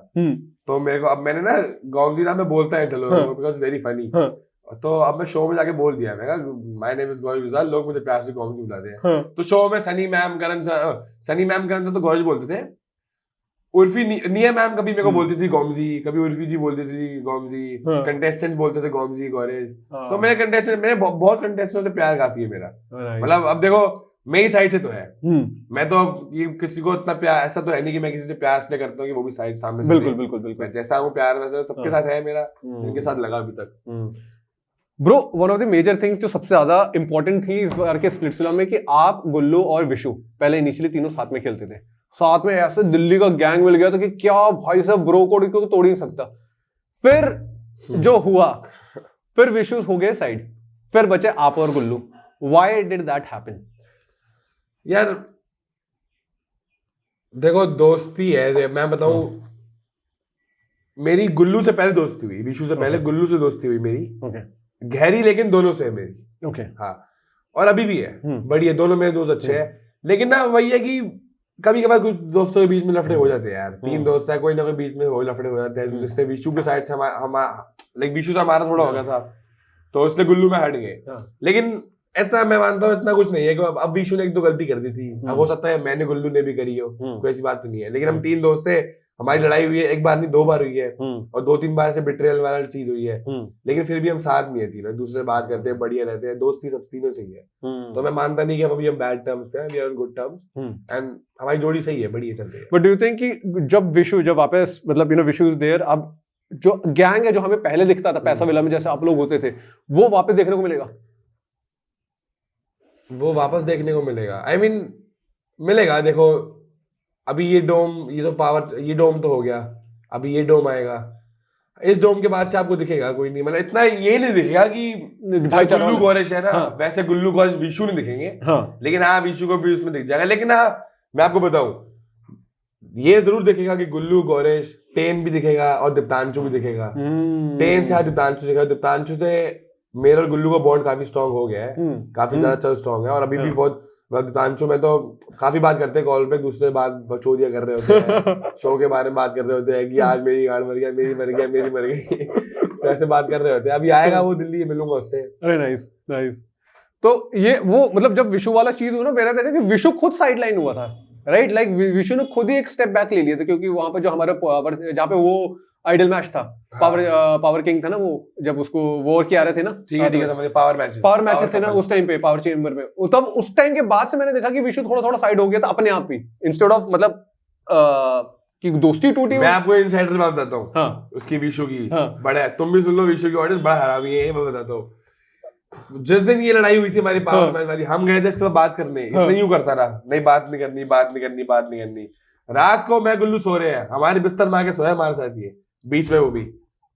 तो मेरे को अब मैंने ना गोमजी नाम में बोलता है चलो बिकॉज वेरी फनी, तो अब मैं शो में जाके बोल दिया, मैं कहा my name is Gaurish Gujral, लोग मुझे प्यार से गोमजी बुलाते हैं। तो शो में सनी मैम करण सर तो गौरिश बोलते थे, उर्फी निया मैम कभी मेरे को बोलती थी गोमजी, कभी उर्फी जी बोलती थी गोमजी, कंटेस्टेंट बोलते थे गोमजी गौरिश। तो मैंने बहुत कंटेस्टेंट से प्यार काफी है मेरा, मतलब अब देखो मेरी साइड से तो है, मैं तो ये किसी को इतना प्यार ऐसा तो है नहीं कि मैं किसी से प्यार इसलिए करता हूँ कि वो भी साइड सामने से। बिल्कुल जैसा हूँ प्यार वैसे सबके साथ है मेरा, जिनके साथ लगा अभी तक। Bro one of the major things जो सबसे ज्यादा इंपॉर्टेंट थी इस बार के स्प्लिट्सविला में, कि आप, गुल्लू और विशु पहले इनिशियली तीनों साथ में खेलते थे, साथ में ऐसे दिल्ली का गैंग मिल गया था कि क्या भाई साहब ब्रो कोड को तोड़ ही नहीं सकता। फिर जो हुआ, फिर विशु हो गए साइड, फिर बचे आप और Gullu. Why did that happen? यार देखो दोस्ती है, मैं बताऊं, मेरी गुल्लू से पहले दोस्ती हुई, विशु से पहले गुल्लू से दोस्ती हुई मेरी, गहरी लेकिन दोनों से है मेरी। हाँ, और अभी भी है, बढ़िया, दोनों मेरे दोस्त अच्छे हैं। लेकिन ना वही है कि कभी कभार कुछ दोस्तों के बीच में लफड़े हो जाते हैं यार, 3 दोस्त है, कोई ना कोई बीच में हो लफड़े हो जाते हैं, जिससे विशु के साइड से लाइक विशु से हमारा थोड़ा हो गया था, तो इसलिए गुल्लू में हट गए। लेकिन ऐसा मैं मानता हूँ इतना कुछ नहीं है कि अब विशु ने 1-2 गलती कर दी थी, अब हो सकता है मैंने गुल्लू ने भी करी हो, कोई ऐसी बात तो नहीं है। लेकिन हम 3 दोस्त थे, हमारी लड़ाई हुई है, 1 बार नहीं 2 बार हुई है, और 2-3 बार से बिट्रेयल वाला चीज हुई है, लेकिन फिर भी हम साथ में है, तीनों दूसरे से बात करते हैं, बढ़िया रहते हैं, दोस्ती सब तीनों से ही है। तो मैं मानता नहीं कि अभी हम बैड टर्म्स पे हैं, we are on good terms, and हमारी जोड़ी सही है, बढ़िया चल रही है। बट डू यू थिंक कि जब वापस मतलब विशु इज देयर, अब जो गैंग है जो हमें पहले दिखता था पैसा विला में जैसे आप लोग होते थे, वो वापस देखने को मिलेगा? वो वापस देखने को मिलेगा, I mean, मिलेगा। देखो अभी ये डोम तो हो गया, अभी ये डोम आएगा, इस डोम के बाद से आपको दिखेगा कोई नहीं, मतलब इतना ये नहीं दिखेगा कि गुल्लू गौरेश है ना, वैसे गुल्लू गौरेश विशु नहीं दिखेंगे, लेकिन हाँ विशु को भी उसमें दिख जाएगा। लेकिन हाँ मैं आपको बताऊं, ये जरूर दिखेगा कि गुल्लू गौरेश, टेन भी दिखेगा और दीप्तांशु भी दिखेगा। टेन से दीप्तांशु दिखेगा, दीप्तांशु से मेरा और गुल्लू का बॉन्ड काफी स्ट्रांग हो गया है, काफी ज्यादा स्ट्रांग है, और अभी भी बहुत। दीप्तांशु में तो काफी बात करते हैं कॉल पे, दूसरे से बात बचौदिया कर रहे होते हैं, शो के बारे में बात कर रहे होते हैं कि आज मेरी गाड़ मर गया, मेरी मर गया, मेरी मर गई, तो ऐसे बात कर रहे होते हैं। अभी आएगा वो दिल्ली, मिलूंगा उससे। अरे नाइस नाइस। तो ये वो मतलब जब विशु वाला चीज हुआ ना, मेरा देखा कि विशु खुद साइडलाइन हुआ था, राइट? लाइक विशु ने खुद ही एक स्टेप बैक ले लिया था, क्योंकि वहां पे जो हमारे जहाँ पे वो आइडल मैच था, पावर किंग था ना, वो जब उसको वॉर किया रहे थे ना, ठीक है समझे, पावर मैचेस थे ना उस टाइम पे, पावर चेंबर में, तब उस टाइम के बाद से मैंने देखा कि विशु थोड़ा थोड़ा साइड हो गया था अपने आप ही, इंस्टेड ऑफ मतलब कि दोस्ती टूटी। मैं आपको इनसाइडर बात बताता हूँ, हाँ, उसकी विशु की, हाँ, बड़ा है, तुम भी सुन लो, विशु की ऑडियंस बड़ा हरामी है, मैं बताता हूँ। जिस दिन ये लड़ाई हुई थी हमारी पावर मैच वाली, हम गए थे इसके बाद बात करने, इसने यूं करता रहा, नहीं बात नहीं करनी, बात नहीं करनी, बात नहीं करनी। रात को मैं गुल्लू सो रहे हैं, हमारे बिस्तर मार के सोया हमारे साथ, ये बीच में वो भी,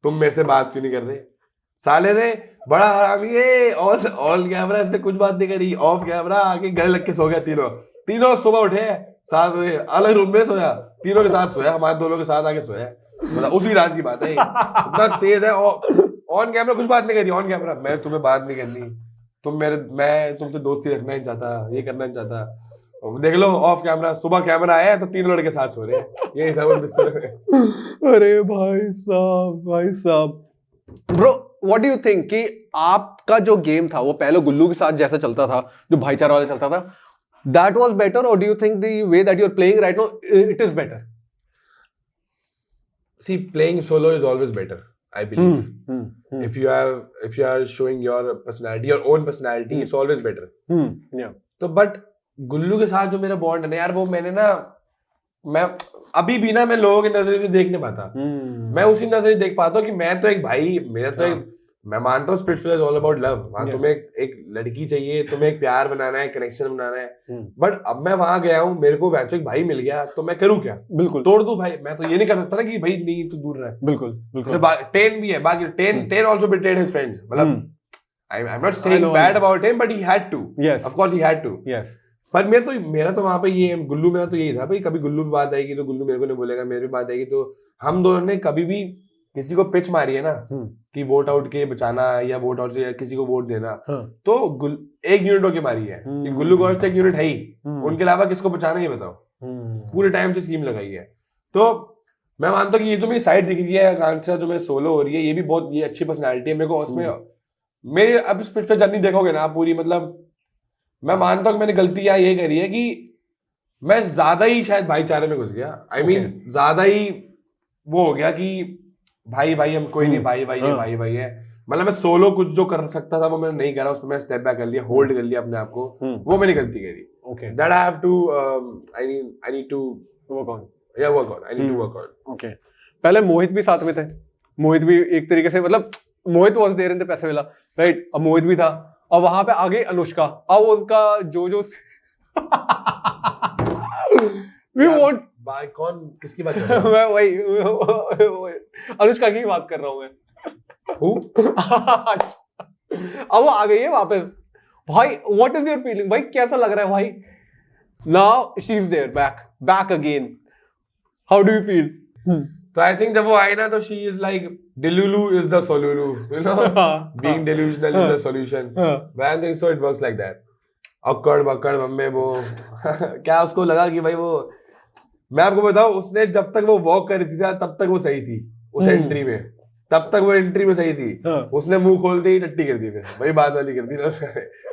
तुम मेरे से बात क्यों नहीं कर रहे? साले ने बड़ा हरामी है, ऑन कैमरा इससे कुछ बात नहीं करी, ऑफ कैमरा आके गले लग के सो गया। तीनों सुबह उठे, साथ में अलग रूम में सोया, तीनों के साथ सोया, हमारे दोनों के साथ आके सोया, मतलब उसी रात की बात है। इतना तेज है, ऑन कैमरा कुछ बात नहीं करी, ऑन कैमरा मैं तुम्हें बात नहीं करनी, मैं तुमसे दोस्ती रखना नहीं चाहता, ये करना नहीं चाहता। देख लो ऑफ कैमरा, सुबह कैमरा आया तो 3 लड़के साथ सो रहे हैं, यही था वो बिस्तर में। अरे भाई साहब bro, what do you think कि आपका जो गेम था वो पहले गुल्लू के साथ जैसा चलता था, जो भाईचारा वाला चलता था, दैट वाज बेटर, और do you think the way that you are playing right now it is better? See, playing solo is always better, I believe. If you are showing your personality, your own personality, it's always better. Yeah. तो but गुल्लू के साथ जो मेरा bond है ना यार, वो मैं अभी भी ना, मैं लोगों के नजरिए से देख नहीं पाता। मैं उसी नजरिए देख पाता हूँ कि मैं तो एक भाई, मेरा तो मैं मानता हूँ spiritual is all about love. वहाँ तुम्हें एक लड़की चाहिए, तुम्हें एक प्यार बनाना है, कनेक्शन बनाना है, बट अब मैं वहां गया हूँ, मेरे को वैसे एक भाई मिल गया, तो मैं करूँ क्या? बिल्कुल तोड़ दूं भाई? मैं तो ये नहीं कर सकता ना कि भाई नहीं तू दूर रहे। बिल्कुल। टेन भी है, बाकी ten also betrayed his friends, मतलब I'm not saying bad about him, but he had to. Yes. Of course he had to. Yes. पर मेरा तो वहां पे ये गुल्लू मेरा तो यही था भाई, कभी गुल्लू की बात आएगी तो गुल्लू मेरे को नहीं बोलेगा, मेरी बात आएगी तो हम दोनों ने कभी भी किसी को पिच मारी है ना कि वोट आउट के बचाना या वोट आउट से किसी को वोट देना, तो एक यूनिट होके मारी है कि गुल्लू गौश तो एक यूनिट है ही, उनके अलावा किसको बचाना ये बताओ, पूरे टाइम से स्कीम लगाई है। तो मैं मानता हूँ कि ये जो मेरी साइड दिख रही है आकांक्षा, जो मेरी सोलो हो रही है, ये भी बहुत ये अच्छी पर्सनैलिटी है मेरे को उसमें। मेरे अब इस पिक्चर जर्नी देखोगे ना आप पूरी, मतलब मैं मानता हूँ कि मैंने गलती यहाँ ये करी है कि मैं ज्यादा ही शायद भाईचारे में घुस गया। आई मीन ज्यादा ही वो हो गया कि भाई भाई हम कोई नहीं, भाई भाई है, भाई भाई है, मतलब मैं सोलो कुछ जो कर सकता था वो मैंने नहीं करा, उसमें मैं स्टेप बैक कर लिया, होल्ड कर लिया अपने आप को, वो मैंने गलती करी। Okay, that I have to I need to work on, या work on, I need to work on. Okay, पहले मोहित भी साथ में थे, मोहित भी एक तरीके से, मतलब मोहित वाज देयर इन द पैसे वाला, राइट? अब मोहित भी था, और वहां पे आ गई अनुष्का, अब उनका जो we want भाई कौन किसकी बात कर रहा है? मैं वही अनुष्का की बात कर रहा हूँ मैं। अब वो आ गई है वापस। भाई व्हाट इज योर फीलिंग भाई, कैसा लग रहा है भाई? Now she's there, back again. How do you feel? तो आई थिंक जब वो आई ना तो she is like delulu is the solulu, you know, being delusional is the solution. But I think so it works like that. अक्कड़ बक्कड़ मम्मे वो क्या उसको लगा कि भाई वो, मैं आपको बताऊं, उसने जब तक वो वॉक कर रही थी तब तक वो सही थी उस एंट्री में, तब तक वो एंट्री में सही थी. उसने मुंह खोलते ही टट्टी कर दी, फिर वही बात वाली कर दी ना उसने,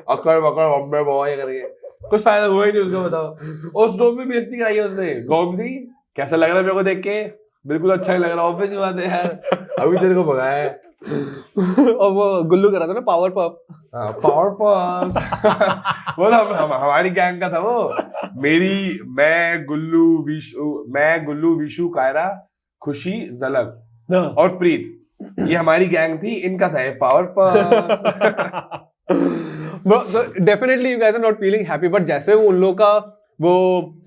अक्कड़ बक्कड़ मम्मे वो ये करके कुछ फायदा हुआ ही नहीं उसको. बताओ उस डोम में बेइज्जती कराई है उसने. गोमती कैसा लग रहा है मेरे को देख के? बिल्कुल अच्छा ही लग रहा है, ऑब्वियस बात है यार, अभी तेरे को भगाया है. और वो गुल्लू करा था ना पावर पफ. हाँ पावर पफ वो हमारी गैंग का था वो. मैं गुल्लू विशु कायरा खुशी झलक और प्रीत, ये हमारी गैंग थी. इनका था ये power puff. Definitely you guys are not feeling happy, but जैसे उन लोगों का वो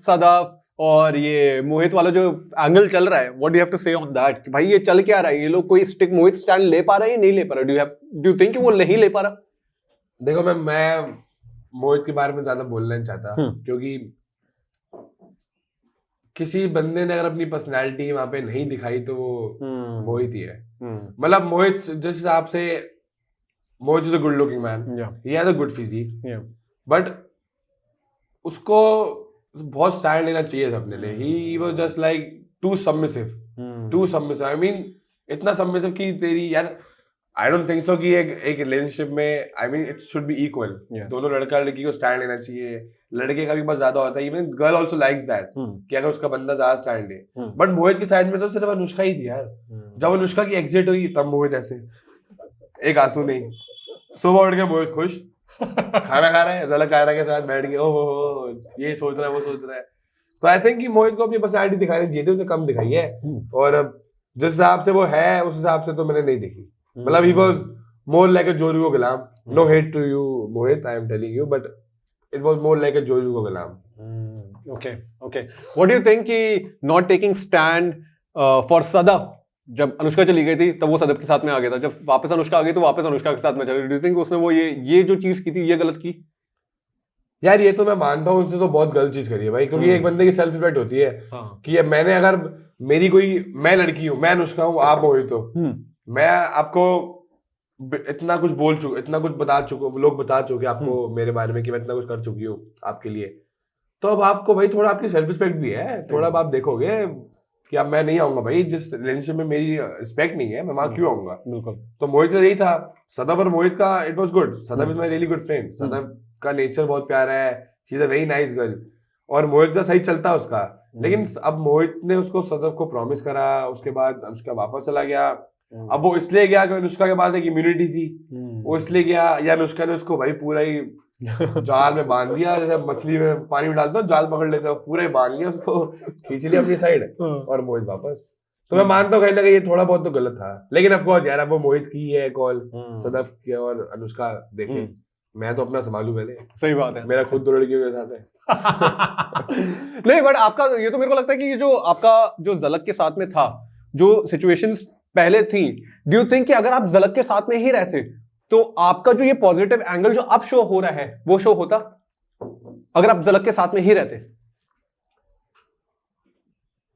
सदाफ और ये मोहित वाला जो एंगल चल रहा है, what do you have to say on that कि भाई ये चल क्या रहा है? ये लोग कोई स्टिक मोहित स्टैंड ले पा रहा है या नहीं ले पा रहा? डू यू थिंक वो नहीं ले पा रहा? देखो मैं मोहित के बारे में ज्यादा बोलना नहीं चाहता, क्योंकि किसी बंदे ने अगर अपनी पर्सनैलिटी वहां पे नहीं दिखाई तो वो मोहित ही है. मतलब मोहित जिस हिसाब से, Mohit is a good looking man, he has a good physique, but उसको बहुत स्टैंड लेना चाहिए था अपने लिए. He was just like too submissive. I mean इतना सबमिसिव कि तेरी यार, आई डोंट थिंक सो कि एक रिलेशनशिप में, I mean it should be equal. दोनों लड़का लड़की को स्टैंड लेना चाहिए. लड़के का भी बहुत ज्यादा होता है, even girl also likes that कि अगर उसका बंदा ज्यादा स्टैंड ले. बट मोहित की साइड में तो सिर्फ अनुष्का ही थी यार. जब अनुष्का की एग्जिट हुई तब मोहित ऐसे एक आंसू नहीं. सुबह उठ के मोहित खुश, खाना खा रहा है झलक कायरा के साथ बैठ के, ओहो ये सोच रहा है वो सोच रहा है. तो आई थिंक कि मोहित को अपनी पर्सनैलिटी दिखानी चाहिए थी, उसने कम दिखाई है. और जिस हिसाब से वो है उस हिसाब से तो मैंने नहीं देखी. मतलब he was more like a जोरू गुलाम. No hate to you Mohit, I am telling you, but it was more like a जोरू गुलाम. Okay what do you think कि not taking stand for Sadaf, जब अनुष्का चली गई थी तब वो सदफ के साथ में आ गया था, जब वापस अनुष्का आ गई तो वापस अनुष्का के साथ में चल. डू यू थिंक उसने वो ये जो चीज की थी ये गलत की? यार ये तो मैं मानता हूँ उसने तो बहुत गलत चीज करी है भाई, क्योंकि एक बंदे की सेल्फ रिस्पेक्ट होती है कि मैंने अगर मेरी कोई, मैं लड़की हूँ, मैं अनुष्का हूँ, आप मोहित हो, मैं आपको इतना कुछ इतना कुछ बता चुका, लोग बता चुके आपको मेरे बारे में कि मैं इतना कुछ कर चुकी हूँ आपके लिए. तो अब आपको भाई थोड़ा आपकी सेल्फ रिस्पेक्ट भी है, थोड़ा अब आप देखोगे कि अब मैं नहीं आऊंगा भाई, जिस रिलेशनशिप में मेरी रिस्पेक्ट नहीं है मैं वहां क्यों आऊंगा. बिल्कुल. तो मोहित का यही था. सदफ और मोहित का it was good. Sadaf is my really good friend. Sadaf का नेचर बहुत प्यारा है, she is a very nice girl, और मोहित का सही चलता है उसका. लेकिन अब मोहित ने उसको सदफ को प्रॉमिस करा, उसके बाद अनुष्का वापस चला गया. अब वो इसलिए गया कि अनुष्का के पास एक इम्यूनिटी थी, वो इसलिए गया, या अनुष्का ने उसको भाई पूरा ही जाल में बांध दिया, जैसे मछली में पानी में डालते हो जाल पकड़ लेते हो, पूरा ही बांध लिया उसको, खींच लिया अपनी साइड और मोहित वापस. तो मैं मानता हूँ कहीं ना कहीं ये थोड़ा बहुत तो गलत था. लेकिन ऑफ कोर्स यार अब वो मोहित की है कॉल, सदफ की और अनुष्का देखे, मैं तो अपना संभालू पहले. सही बात है, मेरा खुद दो लड़कियों के साथ है. नहीं बट आपका ये तो मेरे को लगता है कि ये जो आपका जो झलक के साथ में था, जो सिचुएशंस पहले थी, डू यू थिंक कि अगर आप झलक के साथ में ही रहते तो आपका जो ये पॉजिटिव एंगल जो अब शो हो रहा है वो शो होता, अगर आप झलक के साथ में ही रहते?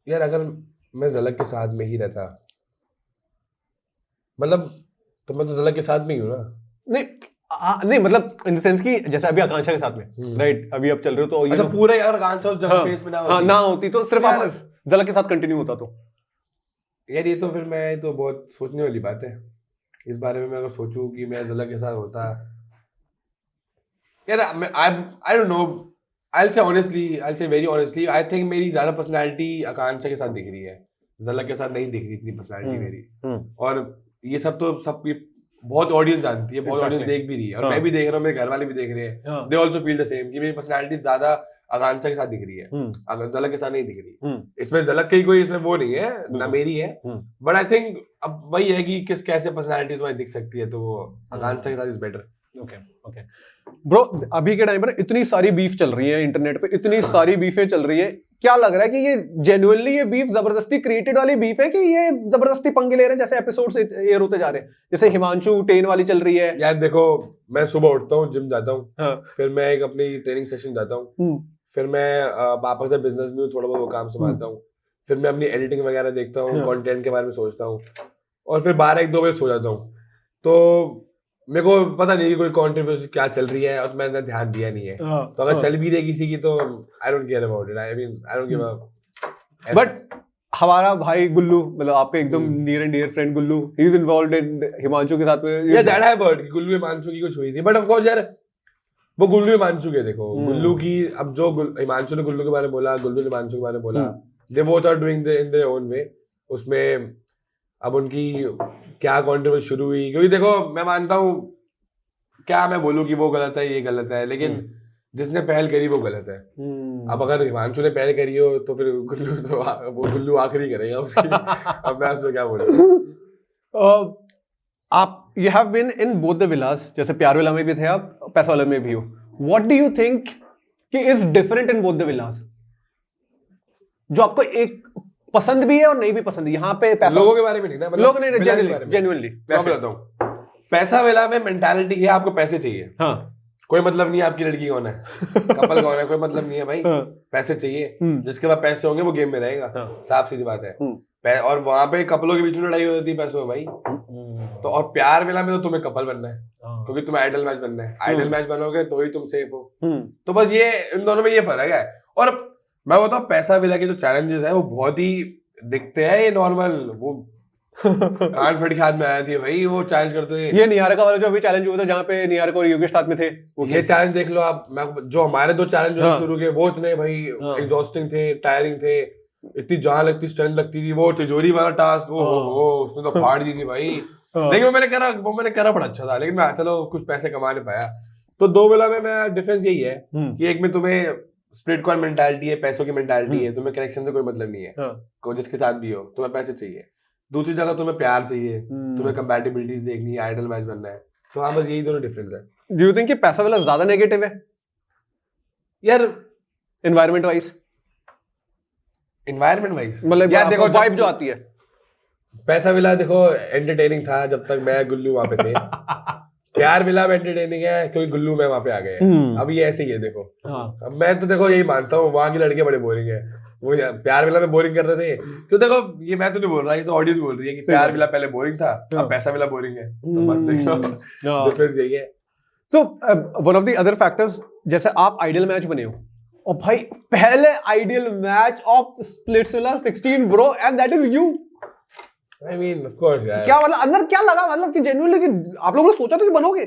यार अगर मैं झलक के साथ में ही रहता, मतलब तो मैं तो झलक के साथ में ही हूं ना. नहीं मतलब इन द सेंस कि जैसे अभी आकांक्षा के साथ में, राइट, अभी आप चल रहे हो तो अच्छा पूरा यार आकांक्षा उस जगह फेस में ना होती तो सिर्फ आप झलक के साथ कंटिन्यू होता तो यार ये तो फिर मैं तो बहुत सोचने वाली बात है इस बारे में. मैं अगर सोचूं कि मैं झलक के साथ होता, यार आई don't no, I will say very honestly, I think मेरी ज्यादा पर्सनालिटी आकांक्षा के साथ दिख रही है, झलक के साथ नहीं दिख रही इतनी पर्सनालिटी मेरी. और ये सब तो सब बहुत ऑडियंस जानती है, बहुत ऑडियंस देख भी रही है, और मैं भी देख रहा हूँ, मेरे घर वाले भी देख रहे हैं. They also feel the same कि मेरी पर्सनालिटी ज्यादा आकांक्षा के साथ दिख रही है, अगर झलक के साथ नहीं दिख रही. इसमें झलक की कोई इसमें वो नहीं है ना मेरी है, बट आई थिंक अब वही है कि किस कैसे पर्सनालिटी तुम्हारी दिख सकती है, तो वो आकांक्षा के साथ इज बेटर. ओके ब्रो, अभी के टाइम पर इतनी सारी बीफ चल रही है इंटरनेट पे, इतनी सारी बीफें चल रही है, क्या लग रहा है कि ये जेन्युइनली ये बीफ जबरदस्ती क्रिएटेड वाली बीफ है कि ये जबरदस्ती पंगे ले रहे हैं, जैसे एपिसोड्स एयर होते जा रहे हैं, जैसे हिमांशु टेन वाली चल रही है? यार देखो, मैं सुबह उठता हूँ, जिम जाता हूँ, फिर मैं एक अपनी ट्रेनिंग सेशन जाता हूँ, फिर मैं पापा के साथ बिजनेस में थोड़ा बहुत वो काम संभालता हूँ, फिर मैं अपनी एडिटिंग वगैरह देखता हूँ, कंटेंट के बारे में सोचता हूँ, और फिर 12-1-2 बजे सो जाता हूँ। तो मेरे को पता नहीं कोई कंट्रोवर्सी क्या चल रही है और मैंने ध्यान दिया नहीं है। तो अगर चल भी रही किसी की तो I don't care about it, I mean I don't give a. But हमारा भाई गुल्लू, मतलब आपके एकदम near and dear friend Gullu, he is involved in Himanshu के साथ में। या दैट हैव हर्ड कि गुल्लू हिमांशु की कुछ हुई थी, बट ऑफ कोर्स यार वो गुल्लू हिमांशु के देखो, गुल्लू की अब जो हिमांशु ने गुल्लू के बारे में बोला, गुल्लू ने हिमांशु के बारे में बोला, they both are doing in their own way. उसमें अब उनकी क्या कंट्रोवर्सी शुरू हुई, क्योंकि देखो मैं मानता हूँ, क्या मैं बोलूँ कि वो गलत है ये गलत है, लेकिन जिसने पहल करी वो गलत है। अब अगर हिमांशु ने पहल करी हो तो फिर गुल्लू तो वो गुल्लू आखिरी करेगा उसकी। अब मैं उसमें क्या बोलूँ। आप you have been in both the villas, जैसे प्यार विला में भी थे आप, पैसा वाला में भी हो। व्हाट डू यू थिंक कि is different in both the villas, जो आपको एक पसंद भी है और नहीं भी पसंद है? यहाँ पे पैसा लोगों के बारे में नहीं ना, लोग नहीं, जेन्युइनली मैं बताता हूँ। पैसा विला में मेंटालिटी है आपको पैसे चाहिए, हाँ, कोई मतलब नहीं है आपकी लड़की कौन है, कपल कौन है, कोई मतलब नहीं है भाई, पैसे चाहिए, जिसके पास पैसे होंगे वो गेम में रहेगा, साफ सीधी बात है। और वहां पे कपलों के बीच में लड़ाई होती है पैसों में भाई। तो और प्यार विला में तो तुम्हें कपल बनना है, क्योंकि तुम्हें आइडल मैच बनना है, आइडल मैच बनोगे तो ही तुम सेफ हो। तो बस ये इन दोनों में ये फर्क है। और मैं बताऊँ पैसा विला के जो चैलेंजेस है वो बहुत ही दिखते हैं, ये नॉर्मल वो कान फट के हाथ में आया थी भाई, वो चैलेंज करते हुए। ये निहारिका वाला जो अभी चैलेंज हुआ था, जहाँ पे निहारिका और योगेश साथ में थे, ये चैलेंज देख लो आप। जो हमारे 2 चैलेंज शुरू किए वो इतने भाई एग्जॉस्टिंग थे, टायरिंग थे, इतनी जान लगती, स्ट्रेंथ लगती थी। वो तिजोरी वाला टास्क उसने तो फाड़ दी थी भाई। लेकिन वो मैंने करा बड़ा अच्छा था, लेकिन मैं चलो कुछ पैसे कमा नहीं पाया। तो 2 विला में मैं डिफरेंस यही है कि एक में तुम्हें स्प्लिट कॉइन मेंटालिटी है, पैसों की मेंटालिटी है, तुम्हें कनेक्शन से कोई मतलब नहीं है, कोई जिसके साथ भी हो तुम्हें पैसे चाहिए। दूसरी जगह तुम्हें प्यार चाहिए, तुम्हें कंपैटिबिलिटीज देखनी है, आइडल मैच बनना है। तो हाँ, बस यही दोनों डिफरेंस है। डू यू थिंक कि पैसा वाला ज्यादा नेगेटिव है यार एनवायरनमेंट वाइज? मतलब यार देखो वाइब जो आती है, पैसा विला देखो एंटरटेनिंग था जब तक मैं गुल्लू वहां पे थे। प्यार विला में एंटरटेनिंग है क्योंकि गुल्लू में वहां पे आ गए। अब ये ऐसे ही है देखो। अब मैं तो देखो यही मानता हूँ, वहां की लड़के बड़े बोरिंग है। वो प्यार विला में बोरिंग कर रहे थे, तो देखो ये मैं तो नहीं बोल रहा, ये तो ऑडियंस बोल रही है कि प्यार विला पहले बोरिंग था, अब पैसा विला बोरिंग है। तो बस देखो डिफरेंस यही है। So one of the other factors, जैसे आप आइडल मैच बने हो, और भाई पहले ideal match of Splitsvilla 16 bro, and that is you. I mean, of course, यार। क्या मतलब अंदर क्या लगा, मतलब कि जेन्युइनली कि आप लोगों ने सोचा था कि बनोगे?